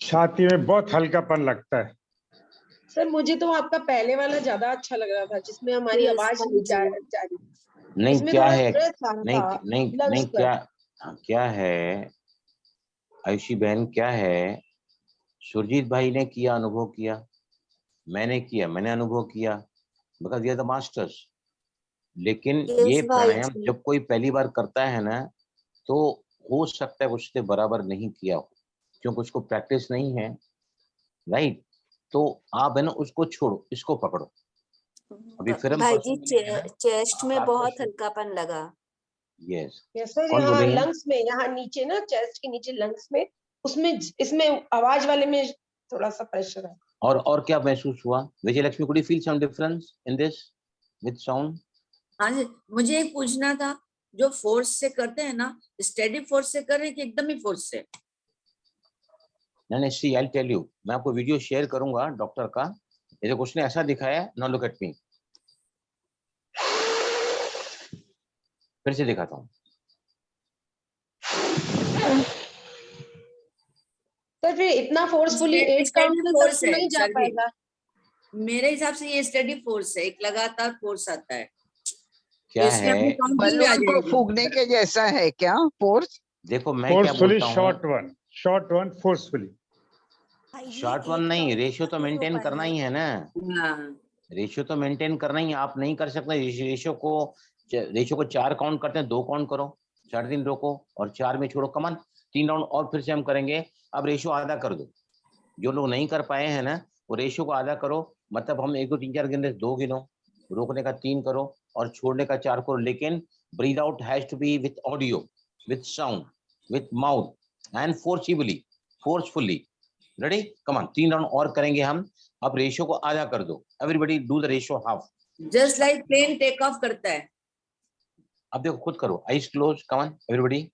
छाती में बहुत हल्कापन लगता है. सर मुझे तो आपका पहले वाला ज्यादा अच्छा लग रहा था, जिसमें हमारी Yes, आवाज हाँ नहीं जी। जा रही. नहीं इसमें क्या थोड़ा है, स्ट्रेस आ रहा नहीं था नहीं lungs नहीं पर. क्या है आयुषी बहन, क्या है? सुरजीत भाई ने किया, अनुभव किया, मैंने किया, मैंने अनुभव किया, because we are the masters. लेकिन Yes, ये भाई प्राणायाम जी। जब कोई पहली बार करता है ना, तो हो सकता है उससे बराबर नहीं किया हो, क्योंकि उसको प्रैक्टिस नहीं है. राइट. तो आप है ना उसको छोड़ो, इसको पकड़ो. अभी फिर हम भाई जी पर्सन मिलेंगे ना, चेस्ट में आपका बहुत शुरू. हल्कापन लगा। यस. यस सर, कौन बोल यहाँ रही है? लंग्स में, यहाँ नीचे ना चेस्ट के नीचे लंग्स में, उसमें इसमें आवाज वाले में थोड़ा सा प्रेशर है. और क्या महसूस हुआ? Vijay Lakshmi, could you feel some difference in this with sound? हाँ जी, मुझे एक पूछना था, जो फोर्स से करते हैं ना, स्टेडी फोर्स से कर रहे हैं कि एकदम ही फोर्स से? नहीं, सी आई टेल यू, मैं आपको वीडियो शेयर करूंगा डॉक्टर का. ये देखो उसने ऐसा दिखाया. Now look at me. फिर से दिखाता हूँ. सर फिर इतना फोर्सफुली 8 काउंट तक फोर्स तो है नहीं जा सर जी, पाएगा. मेरे हिसाब से ये स्टेडी फोर्स है, एक लगातार फोर्स आता है. क्या इसमें है, अपनी काउंटिंग भी आ बलून को जाएगी. फूकने के जैसा है क्या फोर्स? देखो मैं क्या फोर्सफुली बोलता हूँ. Short one forcefully. Short one नहीं, रेशियो तो मेंटेन करना ही है ना. हाँ, रेशियो तो मेंटेन करना ही है. आप नहीं कर सकते रेशियो को 4 काउंट करते हैं, 2 काउंट करो, 4 दिन रोको और 4 में छोड़ो. कमान 3 राउंड और फिर से हम करेंगे. अब रेशियो आधा कर दो. जो लोग नहीं कर पाए हैं ना, वो रेशियो को आधा करो. मतलब हम 1 2 3 4 गिनते, 2 गिनो, रोकने का 3 करो और छोड़ने का 4 करो. लेकिन breathe out has to be with audio, with sound, with mouth and forcefully. Ready? Come on 3 round और करेंगे हम. अब रेशियो को आधा कर दो. Everybody do the ratio half. Just like plane take off करता है. अब देखो खुद करो. Eyes close. Come on everybody.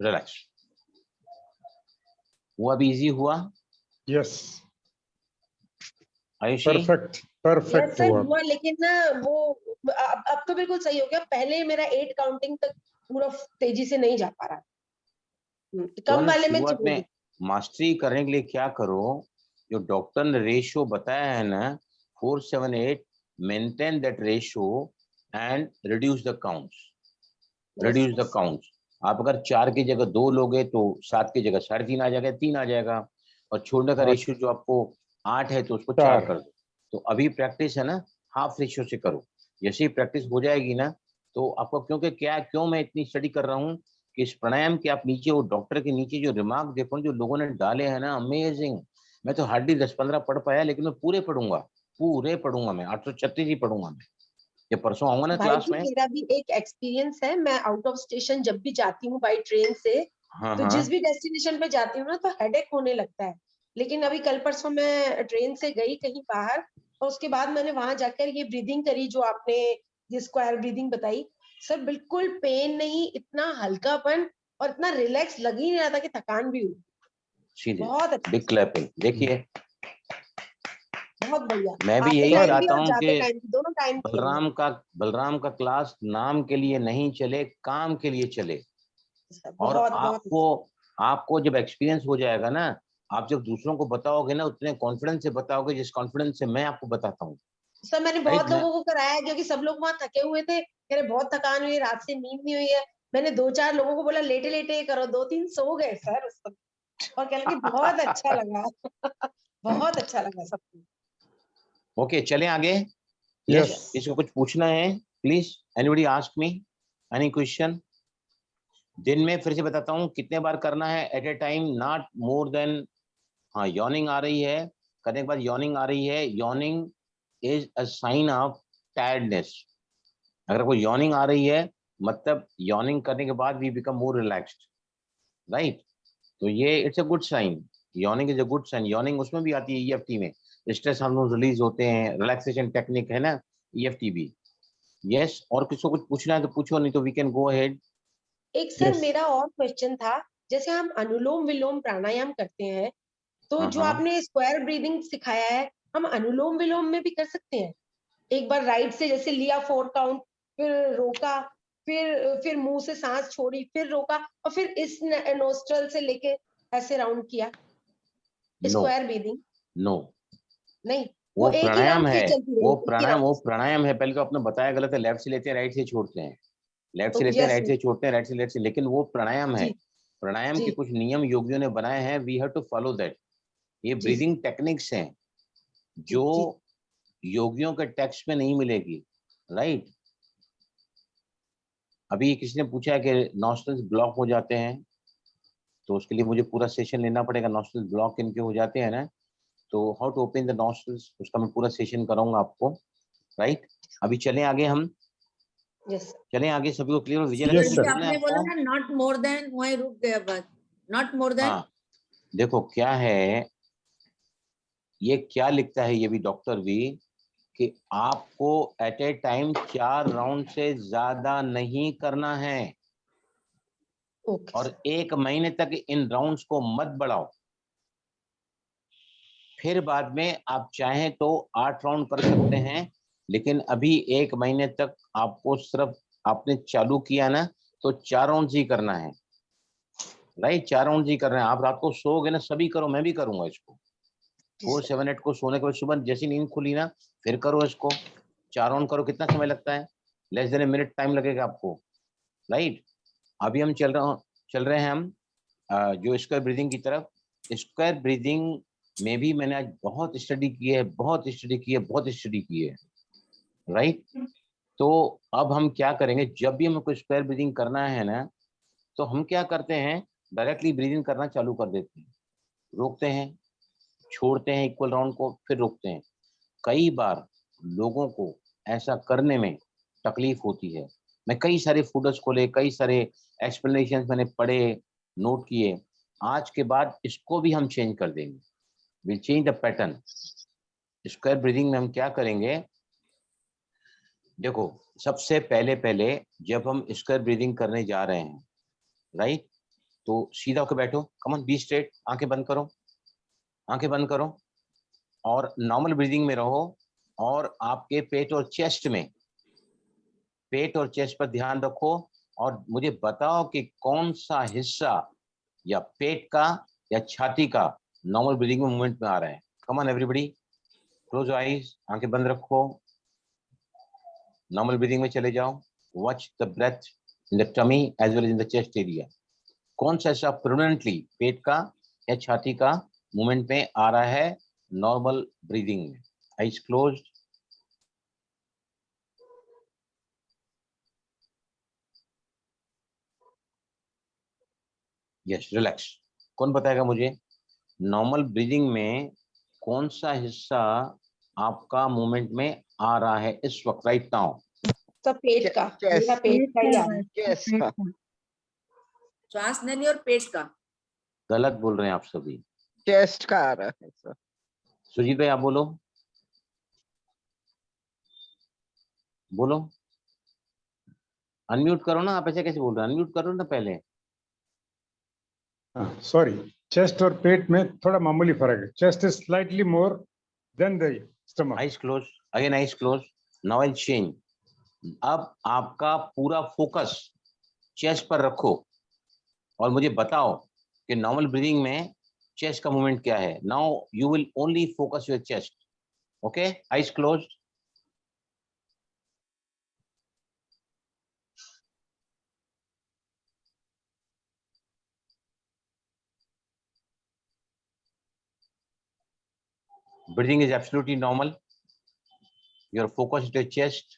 Relax. हुआ भी इजी हुआ? Yes, Ayushi? Perfect yes perfect sir हुआ. हुआ, लेकिन ना वो अब तो बिल्कुल सही हो गया. पहले मेरा 8 काउंटिंग तक पूरा तेजी से नहीं जा पा रहा. कम वाले में शुरुआत में मास्टरी करने के लिए क्या करो, जो डॉक्टर ने रेशियो बताया है ना 4 7 8, maintain that ratio and reduce the counts. Reduce the counts. आप अगर 4 की जगह 2 लोगे तो 7 की जगह 3.5 आ जाएगा, 3 आ जाएगा। और छोड़ने का और रेशियो जो आपको 8 है तो उसको 4 4 कर दो। तो अभी प्रैक्टिस है ना, हाफ रेशियो से करो। जैसे ही प्रैक्टिस हो जाएगी ना तो आपको, क्योंकि क्यों मैं इतनी स्टडी कर रहा हूँ कि इस प्राणायाम के आप नीचे, वो डॉक्टर के नीचे जो रिमार्क देखो जो लोगों ने डाले हैं ना, अमेजिंग। मैं तो हार्डली 10-15 पढ़ पाया, लेकिन मैं पूरे पढ़ूंगा मैं 836 ही पढ़ूंगा मैं। ये परसों आऊंगा ना भाई क्लास जी में। मेरा भी एक एक्सपीरियंस है, मैं आउट ऑफ स्टेशन जब भी जाती हूँ बाई ट्रेन से, हाँ तो हाँ जिस भी डेस्टिनेशन पे जाती हूँ ना तो हेडेक होने लगता है। लेकिन अभी कल परसों मैं ट्रेन से गई कहीं बाहर, और उसके बाद मैंने वहां जाकर ये ब्रीदिंग करी जो आपने ये स्क्वायर ब्रीदिंग बताई। सर बिल्कुल पेन नहीं, इतना हल्कापन और इतना रिलैक्स लग ही नहीं रहा था कि थकान भी हुई। सीधे बहुत अच्छा, बिग क्लैपिंग। देखिए बहुत बढ़िया। मैं भी आते यही टाइम भी चाहता और हूँ जाते कि टाइम भी, दोनों टाइम किए हैं बलराम का क्लास नाम के लिए नहीं चले, काम के लिए चले। सर। और बहुत बहुत आपको जब एक्सपीरियंस हो जाएगा ना, आप जब दूसरों को बताओगे ना, उतने कॉन्फिडेंस से बताओगे जिस कॉन्फिडेंस से मैं आपको बताता हूँ। सर मैंने राइट बहुत मैं लोगों को कराया है, क्योंकि सब लोग वहां थके हुए थे, कह रहे बहुत थकान हुई है, रात से नींद नहीं हुई है। मैंने 2-4 लोगों को बोला लेटे लेटे करो, 2-3 सो गए सर उस समय। और कह लगे बहुत अच्छा लगा। बहुत अच्छा लगा सबको। ओके चलें आगे। यस, यस इसको कुछ पूछना है please, anybody ask me any question. दिन में फिर से बताता हूँ कितने बार करना है, at a time, not more than. हाँ यॉर्निंग आ रही है, करने के बाद यॉर्निंग आ रही है। Yawning is a sign of tiredness. अगर कोई यॉर्निंग आ रही है मतलब यॉर्निंग करने के बाद we become more relaxed, right. तो ये it's a good sign. Yawning is a good sign. Yawning उसमें भी आती है ईएफटी में, स्ट्रेस हार्मोन रिलीज होते हैं, रिलैक्सेशन टेक्निक है ना ईएफटी भी। यस, और किसी को कुछ पूछना है तो पूछो, नहीं तो वी कैन गो अहेड। एक सर यस मेरा और क्वेश्चन था, जैसे हम अनुलोम विलोम प्राणायाम करते हैं, तो हाँ जो हाँ आपने स्क्वायर ब्रीदिंग सिखाया है, हम अनुलोम विलोम में भी कर सकते हैं? एक बार राइट से जैसे लिया 4 काउंट, फिर रोका, फिर मुंह से सांस छोड़ी, फिर रोका, और फिर इस नोस्ट्रल से लेके ऐसे राउंड किया, नो स्क्वायर ब्रीदिंग? नो, नहीं, वो वो एक ही प्राणायाम राउंड है। फिर चलती रही, एक ही वो राउंड। प्राणायाम है। पहले तो आपने बताया गलत है, लेफ्ट से लेते हैं राइट से छोड़ते हैं, लेफ्ट से लेते हैं यस राइट से छोड़ते हैं, राइट से लेफ्ट से, लेकिन वो प्राणायाम है। जी प्राणायाम के जी कुछ नियम योगियों ने बनाए हैं, we have to follow that. ये जी ब्रीदिंग टेक्निक्स हैं जी जो जी। योगियों के टेक्स्ट में नहीं मिलेगी, राइट। अभी किसी ने पूछा है कि नॉस्ट्रल्स ब्लॉक हो जाते हैं, तो उसके लिए मुझे पूरा सेशन लेना पड़ेगा। नॉस्ट्रल्स ब्लॉक इनके हो जाते हैं ना, तो how to open the nostrils, उसका मैं पूरा सेशन कराऊंगा आपको, राइट। अभी चलें आगे हम, यस सर। चलें आगे। सभी को क्लियर हो? यस विजय सर करना है आपने बोला आपको? ना नॉट मोर देन, वहीं रुक गया बात। Not more than. हाँ देखो क्या है, ये क्या लिखता है ये भी डॉक्टर भी, कि आपको एट ए टाइम 4 राउंड से ज्यादा नहीं करना है, ओके और सर। 1 महीने तक इन राउंड्स को मत बढ़ाओ। फिर बाद में आप चाहें तो 8 राउंड कर सकते हैं, लेकिन अभी 1 महीने तक आपको सिर्फ, आपने चालू किया ना तो 4 राउंड ही करना है, राइट। 4 राउंड ही कर रहे हैं। आप रात को सोओगे ना, सभी करो, मैं भी करूंगा इसको। जी 4, सर। 7, 8 को सोने के बाद सुबह जैसी नींद खुली ना फिर करो इसको। 4 राउंड करो। कितना समय लगता है? Less than a minute time लगेगा आपको, राइट। अभी हम चल रहे हैं हम जो स्क्वायर ब्रीदिंग की तरफ। स्क्वायर ब्रीदिंग में भी मैंने आज बहुत स्टडी की है, बहुत स्टडी की है, राइट। तो अब हम क्या करेंगे, जब भी हमको स्क्वायर ब्रीदिंग करना है ना, तो हम क्या करते हैं, डायरेक्टली ब्रीदिंग करना चालू कर देते हैं, रोकते हैं, छोड़ते हैं इक्वल राउंड को, फिर रोकते हैं। कई बार लोगों को ऐसा करने में तकलीफ होती है। मैं कई सारे फूडर्स को ले, कई सारे एक्सप्लेनेशन मैंने पढ़े, नोट किए। आज के बाद इसको भी हम चेंज कर देंगे, will change the pattern. Square breathing में हम क्या करेंगे, देखो सबसे पहले जब हम स्क्वायर ब्रीदिंग करने जा रहे हैं, राइट, तो सीधा होकर बैठो, कम ऑन, बी स्ट्रेट, आंखें बंद करो, आंखें बंद करो, और नॉर्मल ब्रीदिंग में रहो। और आपके पेट और चेस्ट पर ध्यान रखो, और मुझे बताओ कि कौन सा हिस्सा या पेट का या छाती का नॉर्मल ब्रीदिंग में मूवमेंट में आ रहा है। Come on everybody, close eyes, आंखें बंद रखो, नॉर्मल ब्रीदिंग में चले जाओ, watch the breath, in the tummy as well as in the chest area. कौन सा हिस्सा प्रोमिनेंटली पेट का या छाती का मूवमेंट में आ रहा है नॉर्मल ब्रीदिंग में? Eyes closed. Yes, relax. कौन बताएगा मुझे नॉर्मल ब्रीदिंग में कौन सा हिस्सा आपका मूवमेंट में आ रहा है इस वक्त, राइट नाउ? सब पेट का, Chest. मेरा पेट का ही आ रहा है। Chest का। श्वास नली और पेट का। गलत बोल रहे हैं आप सभी। चेस्ट का आ रहा है सर। सुजीत भाई आप बोलो, बोलो। अनम्यूट करो ना, आप ऐसे कैसे बोल रहे हैं? अनम्यूट करो ना पहले। सॉरी, चेस्ट और पेट में थोड़ा मामूली फर्क है। Chest is slightly more than the stomach. Eyes close, again eyes close. Now I change. अब आपका पूरा फोकस चेस्ट पर रखो और मुझे बताओ कि नॉर्मल ब्रीदिंग में चेस्ट का मूवमेंट क्या है। Now you will only focus your chest. Okay, eyes close. Breathing is absolutely normal. You're focused on your chest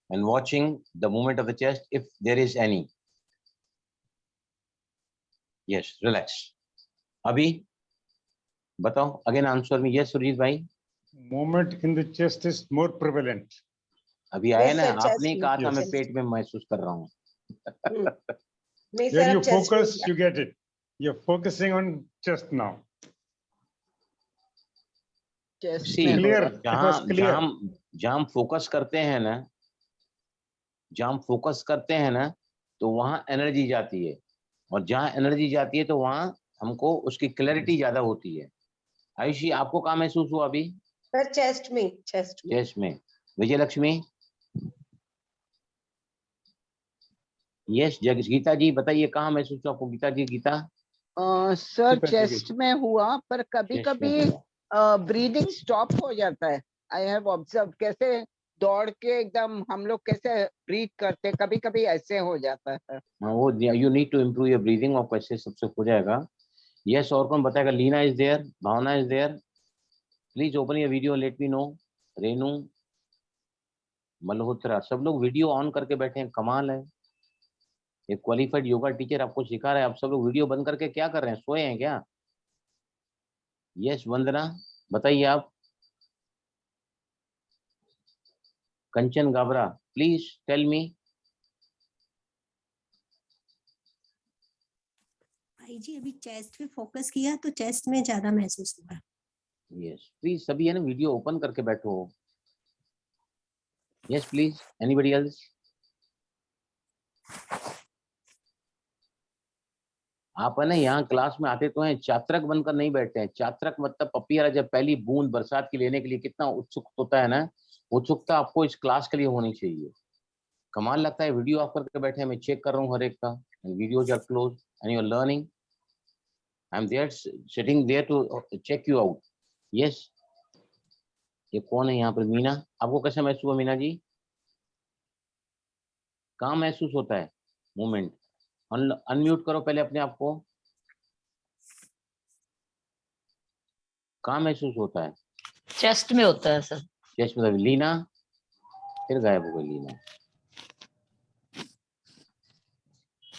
and watching the movement of the chest if there is any. Yes, relax. अभी बताओ, अगेन आंसर में। यस सुरजीत भाई। Movement in the chest is more prevalent. अभी आया Yes, ना, sir, chest आपने में, कहा था मैं yes. पेट में महसूस कर रहा हूँ। नहीं Where सर, you अब chest में focus, he you get it. You're focusing on chest now. Chest See, में हो Clear. रहा It जहाँ was clear. जहाँ हम फोकस करते हैं ना, जहाँ हम फोकस करते हैं ना, तो वहाँ एनर्जी जाती है, और जहाँ एनर्जी जाती है तो वहाँ हमको उसकी क्लैरिटी ज्यादा होती है। आयुषी, आपको कहाँ महसूस हुआ अभी? सर चेस्ट में, चेस्ट में। चेस्ट में। विजय लक्ष्मी। यस, गीता जी बताइए कहाँ महसूस हुआ आपको? गीता जी, गीता। सर Super, चेस्ट में हुआ, पर कभी चेस्ट में कभी हुआ। ब्रीदिंग स्टॉप हो जाता है। आई हैव ऑब्जर्व, कैसे दौड़ के एकदम हम लोग कैसे ब्रीथ करते, कभी कभी ऐसे हो जाता है। हाँ, वो you need to improve your breathing, और कैसे सबसे हो जाएगा। यस, और कौन बताएगा? Leena is there, Bhavna is there. Please open your video, let me know. Renu, Malhotra, सब लोग वीडियो ऑन करके बैठे हैं, कमाल है। एक क्वालिफाइड योगा टीचर आपको सिखा रहा है, आप सब लोग वीडियो बंद करके क्या कर रहे हैं? सोए हैं क्या? यस, वंदना बताइए आप। कंचन गाबरा, प्लीज टेल मी। भाई जी अभी चेस्ट पे फोकस किया तो चेस्ट में ज्यादा महसूस हुआ। यस प्लीज, सभी है ना वीडियो ओपन करके बैठो। Yes please, anybody else? आप है ना यहाँ क्लास में आते तो हैं, चात्रक बनकर नहीं बैठते हैं। चात्रक मतलब पपिया जब पहली बूंद बरसात की लेने के लिए कितना उत्सुक होता है ना, उत्सुकता आपको इस क्लास के लिए होनी चाहिए। कमाल लगता है, वीडियो ऑफ करके बैठे हैं, मैं चेक कर रहा हूँ हर एक का। Videos are close and you are learning. I am there, sitting there to check you out. Yes, ये कौन है यहाँ पर? मीना, आपको कैसा महसूस हुआ मीना जी? कहाँ महसूस होता है मूवमेंट? अनम्यूट करो पहले अपने आप को। कहाँ महसूस होता है? चेस्ट में होता है सर। चेस्ट में। लीना, फिर गायब हो गई लीना।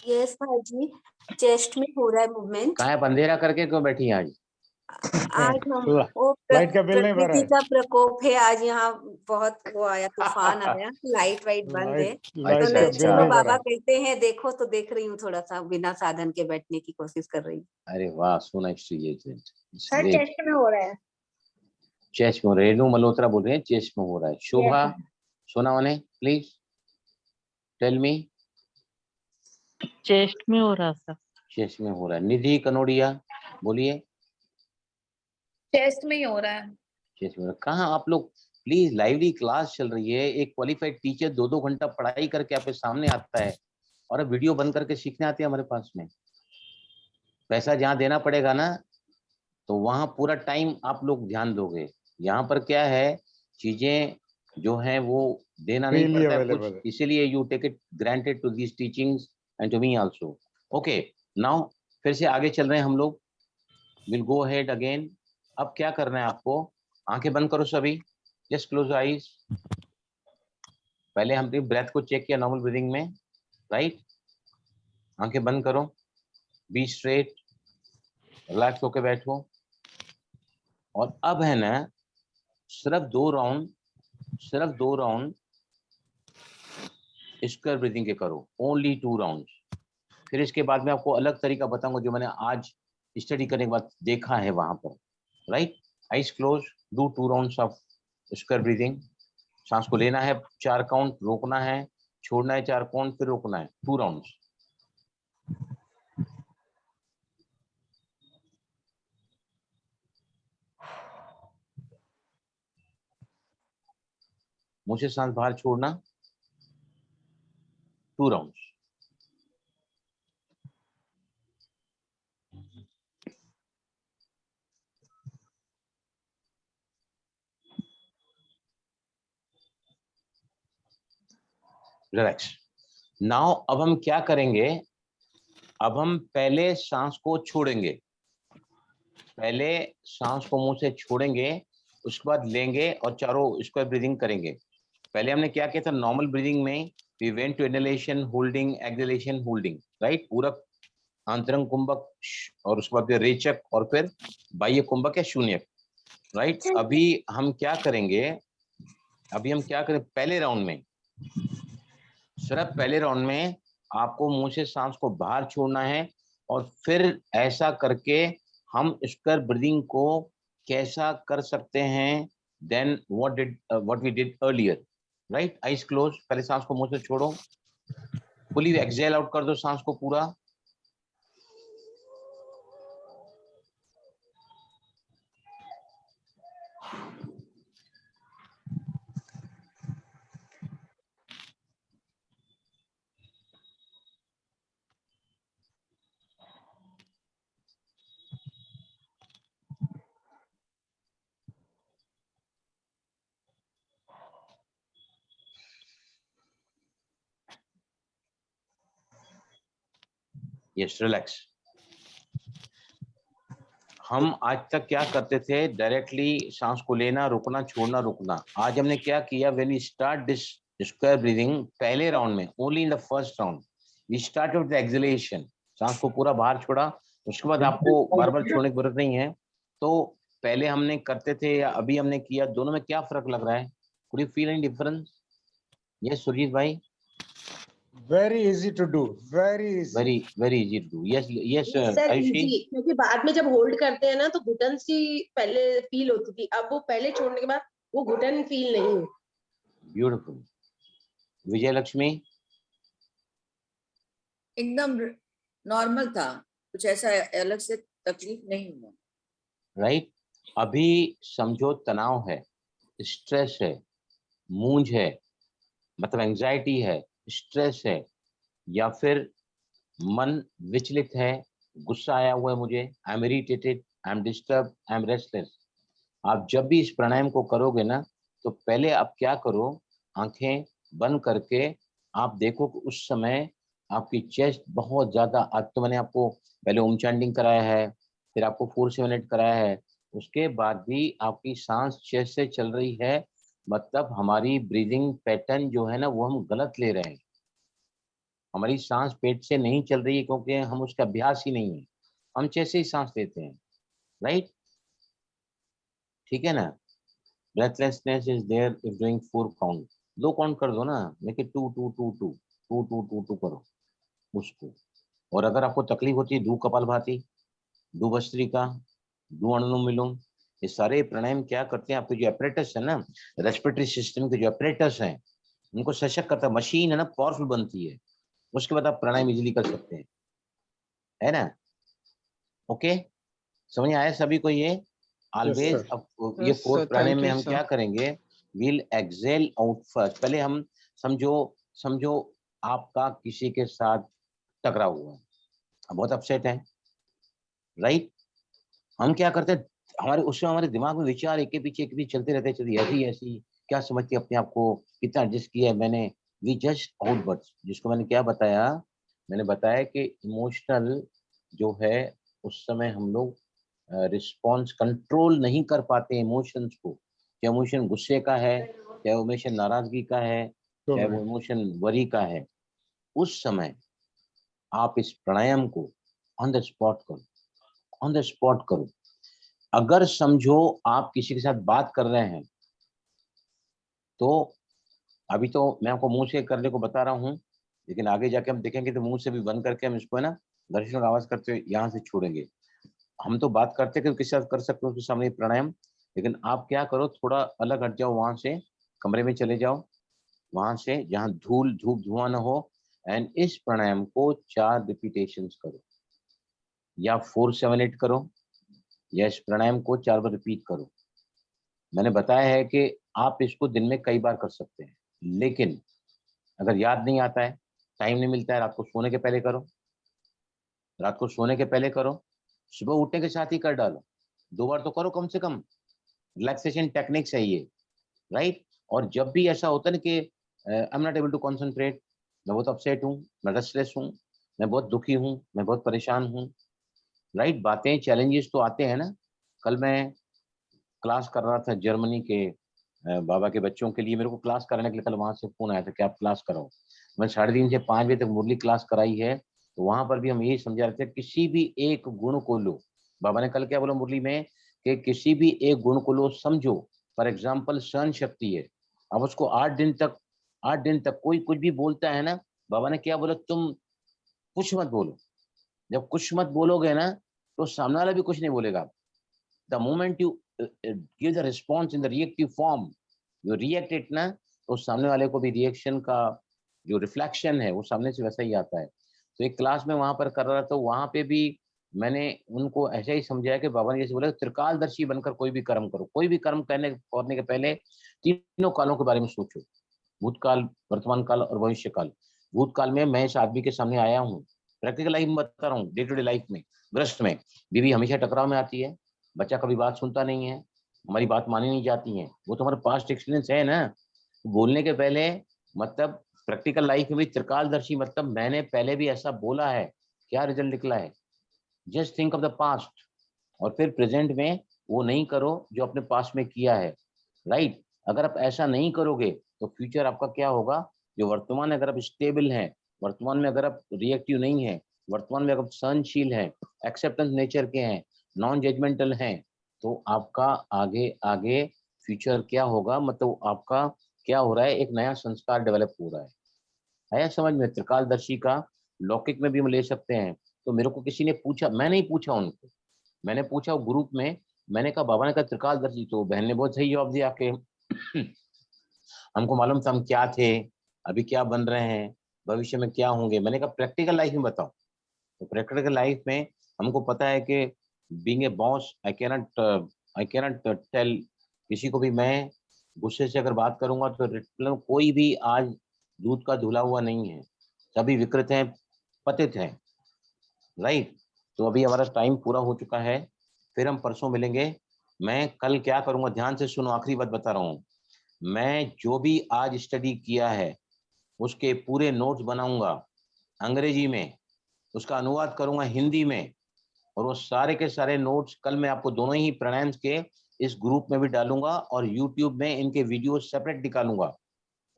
यस भाई जी, चेस्ट में हो रहा है मूवमेंट। कहाँ है? अंधेरा करके क्यों बैठी है आज? आज हम वो लाइट का बिल नहीं भरा प्रकृति है। का प्रकोप है आज यहाँ, बहुत वो आया, तूफान आया, लाइट वाइट बंद है। लाइट तो का बिल चलो नहीं भरा बाबा है। कहते हैं देखो, तो देख रही हूँ, थोड़ा सा बिना साधन के बैठने की कोशिश कर रही हूँ। अरे वाह, so nice to hear it. Sir chest में हो रहा है। चेस्ट में। रेनू मल्होत्रा बोल रहे हैं चेस्ट में हो रहा है। Shobha Sonawane, please tell me. Chest में हो रहा सर। चेस्ट में हो रहा है। निधि कनोडिया बोलिए। चेस्ट में ही हो रहा है। चेस्ट में। कहाँ आप लोग? प्लीज, लाइवली क्लास चल रही है, एक क्वालिफाइड टीचर 2-2 घंटा पढ़ाई करके आपके सामने आता है, और अब वीडियो बंद करके सीखने आते हैं हमारे पास में। पैसा जहाँ देना पड़ेगा ना, तो वहाँ पूरा टाइम आप लोग ध्यान दोगे। यहाँ पर क्या है, चीजें जो है वो देना नहीं Freely पड़ता है available. कुछ, इसीलिए you take it granted to these teachings and to me also. Okay, now फिर से आगे चल रहे हैं हम लोग। Will go ahead again. अब क्या करना है आपको, आंखें बंद करो सभी, जस्ट क्लोज आईज। पहले हमने ब्रेथ को चेक किया नॉर्मल ब्रीदिंग में, राइट। आंखें बंद करो, बी स्ट्रेट, रिलैक्स होके बैठो। और अब है ना सिर्फ 2 राउंड स्क्वायर ब्रीदिंग के करो, ओनली 2 राउंड्स। फिर इसके बाद में आपको अलग तरीका बताऊंगा जो मैंने आज स्टडी करने के बाद देखा है वहां पर, right. Eyes close, do 2 rounds of square breathing. सांस को लेना है 4 काउंट, रोकना है, छोड़ना है 4 काउंट, फिर रोकना है, 2 राउंड्स। मुंह से सांस बाहर छोड़ना, 2 राउंड्स। रिलैक्स। नाउ अब हम क्या करेंगे, अब हम पहले सांस को छोड़ेंगे, पहले सांस को मुंह से छोड़ेंगे, उसके बाद लेंगे और चारों स्क्वायर ब्रीदिंग करेंगे। पहले हमने क्या किया था, नॉर्मल ब्रीदिंग में we went to inhalation, holding, exhalation, holding, right. पूरा आंतरंग कुंभक और उसके बाद रेचक और फिर बाह्य कुंभक या शून्यक, राइट। अभी हम क्या करेंगे, पहले राउंड में, सिर्फ पहले राउंड में आपको मुंह से सांस को बाहर छोड़ना है और फिर ऐसा करके हम स्क्वायर ब्रीदिंग को कैसा कर सकते हैं then what we did earlier, right. Eyes close, पहले सांस को मुंह से छोड़ो, फुली एक्सहेल आउट कर दो सांस को पूरा। Yes, relax. हम आज तक क्या करते थे, डायरेक्टली सांस को लेना, रुकना, छोड़ना, रुकना। आज हमने क्या किया, when we start this square breathing, पहले राउंड में, only in the first round we start with the exhalation, सांस को पूरा बाहर छोड़ा, उसके बाद आपको बार बार छोड़ने की जरूरत नहीं है। तो पहले हमने करते थे या अभी हमने किया, दोनों में क्या फर्क लग रहा है, could you feel any difference? Yes Surjit भाई। Very easy to do. Very easy. very easy to do. yes sir Ayushi. Easy, क्योंकि बाद में जब होल्ड करते हैं ना तो घुटन सी पहले फील होती थी, अब वो पहले छोड़ने के बाद वो घुटन फील नहीं होती। ब्यूटीफुल। विजय लक्ष्मी। एकदम नॉर्मल था, कुछ ऐसा अलग से तकलीफ नहीं हुआ, राइट। अभी समझो तनाव है, स्ट्रेस है, मूंझ है, मतलब एंजाइटी है, स्ट्रेस है, या फिर मन विचलित है, गुस्सा आया हुआ है मुझे, I am irritated, I am disturb, I am restless. आप जब भी इस प्राणायाम को करोगे ना, तो पहले आप क्या करो, आंखें बंद करके आप देखो कि उस समय आपकी चेस्ट बहुत ज्यादा, आज तो मैंने आपको पहले ओम चैंटिंग कराया है, फिर आपको 4-7-8 कराया है, उसके बाद भी आपकी सांस चेस्ट से चल रही है, मतलब हमारी ब्रीदिंग पैटर्न जो है ना वो हम गलत ले रहे हैं। हमारी सांस पेट से नहीं चल रही है क्योंकि हम उसका अभ्यास ही नहीं है, हम चेस्ट से ही सांस लेते हैं, राइट। ठीक है ना। Breathlessness is there if doing 4 count, 2 count कर दो ना, लेकिन 2 2 2 2 2 2 2 2 करो उसको। और अगर आपको तकलीफ होती है, दो कपालभाति, दो भस्त्रिका, दो अनुलोम विलोम, ये सारे प्राणायाम क्या करते हैं, आपके जो अपरेटस है ना, रेस्पिरेटरी सिस्टम के जो अपरेटस हैं, उनको सशक्त करता है, मशीन है ना, पावरफुल बनती है, उसके बाद आप प्राणायाम इजीली कर सकते हैं, है ना। ओके, समझ आया सभी को ये? ऑलवेज ये Yes, 4 sir. प्राणायाम Thank में you, हम sir. क्या करेंगे, विल एक्सहेल आउट फर्स्ट। पहले हम समझो आपका किसी के साथ टकराव हुआ, आप बहुत अपसेट है, राइट। हम क्या करते हैं, हमारे दिमाग में विचार एक के पीछे चलते रहते, चलिए ऐसी क्या समझती है अपने आप को, कितना एडजस्ट किया है मैंने। वी जस्ट आउटवर्ड्स, जिसको मैंने क्या बताया, मैंने बताया कि इमोशनल जो है उस समय हम लोग रिस्पॉन्स कंट्रोल नहीं कर पाते इमोशंस को। चाहे इमोशन गुस्से का है, चाहे वो इमोशन नाराजगी का है, चाहे वो इमोशन वरी का है, उस समय आप इस प्राणायाम को ऑन द स्पॉट करो, ऑन द स्पॉट करो। अगर समझो आप किसी के साथ बात कर रहे हैं, तो अभी तो मैं आपको मुंह से करने को बता रहा हूँ, लेकिन आगे जाके हम देखेंगे तो मुंह से भी बंद करके हम इसको है ना दर्शन आवाज करते हुए यहाँ से छोड़ेंगे। हम तो बात करते कि किसी साथ कर सकते हो उसके सामने प्राणायाम, लेकिन आप क्या करो, थोड़ा अलग हट जाओ, वहां से कमरे में चले जाओ, वहां से जहाँ धूल धूप धुआं ना हो, एंड इस प्राणायाम को 4 रिपीटेशंस करो, या 4-7-8 करो, या इस प्राणायाम को 4 बार रिपीट करो। मैंने बताया है कि आप इसको दिन में कई बार कर सकते हैं, लेकिन अगर याद नहीं आता है, टाइम नहीं मिलता है, रात को सोने के पहले करो, रात को सोने के पहले करो, सुबह उठने के साथ ही कर डालो, 2 बार तो करो कम से कम। रिलैक्सेशन टेक्निक्स है ये, राइट। और जब भी ऐसा होता है ना कि I am not able to concentrate, मैं बहुत अपसेट हूँ, मैं रेस्टलेस हूँ, मैं बहुत दुखी हूँ, मैं बहुत परेशान हूँ, राइट। बातें चैलेंजेस तो आते हैं ना। कल मैं क्लास कर रहा था जर्मनी के बाबा के बच्चों के लिए, मेरे को क्लास कराने के लिए कल वहां से फोन आया था कि आप क्लास कराओ। मैं 3:30 से 5 बजे तक मुरली क्लास कराई है, तो वहां पर भी हम यही समझा रहे थे, किसी भी एक गुण को लो। बाबा ने कल क्या बोला मुरली में कि किसी भी एक गुण को लो, समझो। फॉर एग्जाम्पल सहन शक्ति है, अब उसको 8 दिन तक कोई कुछ भी बोलता है ना, बाबा ने क्या बोला, तुम कुछ मत बोलो। जब कुछ मत बोलोगे ना, तो सामने वाला भी कुछ नहीं बोलेगा। The moment you give the response in the reactive form, you react it ना, तो सामने वाले को भी रिएक्शन का जो रिफ्लेक्शन है वो सामने से वैसा ही आता है। तो एक क्लास में वहां पर कर रहा था, वहां पे भी मैंने उनको ऐसा ही समझाया कि बाबा ने जैसे बोला, त्रिकालदर्शी बनकर कोई भी कर्म करो। कोई भी कर्म करने के पहले तीनों कालों के बारे में सोचो, भूतकाल, वर्तमान काल और भविष्य काल। भूतकाल में मैं इस आदमी के सामने आया हूँ, प्रैक्टिकल लाइफ में बता रहा हूँ, डे टू डे लाइफ में, ग्रस्त में बीवी हमेशा टकराव में आती है, बच्चा कभी बात सुनता नहीं है, हमारी बात मानी नहीं जाती है। वो तो हमारा पास्ट एक्सपीरियंस है ना। बोलने के पहले मतलब प्रैक्टिकल लाइफ में भी त्रिकालदर्शी, मतलब मैंने पहले भी ऐसा बोला है, क्या रिजल्ट निकला है। Just think of the past, और फिर प्रेजेंट में वो नहीं करो जो अपने पास्ट में किया है, राइट। अगर आप ऐसा नहीं करोगे तो फ्यूचर आपका क्या होगा, जो वर्तमान में अगर आप स्टेबल हैं, वर्तमान में अगर आप रिएक्टिव नहीं है, वर्तमान में अगर आप सहनशील हैं, एक्सेप्टेंस नेचर के हैं, नॉन जजमेंटल हैं, तो आपका आगे आगे फ्यूचर क्या होगा, मतलब आपका क्या हो रहा है, एक नया संस्कार डेवलप हो रहा है समझ में। त्रिकालदर्शी का लौकिक में भी हम ले सकते हैं। तो मेरे को किसी ने पूछा, मैं नहीं पूछा उनको, मैंने पूछा ग्रुप में, मैंने कहा बाबा ने कहा त्रिकालदर्शी, तो बहन ने बहुत सही जवाब दिया कि हमको मालूम था हम क्या थे, अभी क्या बन रहे हैं, भविष्य में क्या होंगे। मैंने कहा प्रैक्टिकल लाइफ में बताओ। तो प्रैक्टिकल लाइफ में हमको पता है कि being a boss, I cannot tell किसी को भी, मैं गुस्से से अगर बात करूंगा तो मतलब कोई भी आज दूध का धुला हुआ नहीं है, सभी विकृत हैं, पतित हैं, राइट। तो अभी हमारा टाइम पूरा हो चुका है, फिर हम परसों मिलेंगे। मैं कल क्या करूंगा, ध्यान से सुनो, आखिरी बात बता रहा हूँ। मैं जो भी आज स्टडी किया है उसके पूरे नोट्स बनाऊंगा अंग्रेजी में, उसका अनुवाद करूंगा हिंदी में, और वो सारे के सारे नोट्स कल मैं आपको दोनों ही प्राणायाम के इस ग्रुप में भी डालूंगा, और यूट्यूब में इनके वीडियो सेपरेट निकालूंगा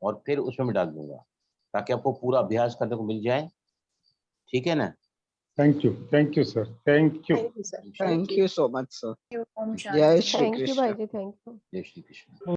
और फिर उसमें भी डाल दूंगा, ताकि आपको पूरा अभ्यास करने को मिल जाए। ठीक है ना। Thank you sir, thank you. Thank you sir, thank you so much sir. Om जय शांति। श्री थैंक यू भाई कृष्ण। जी, थैंक यू। जय श्री कृष्ण।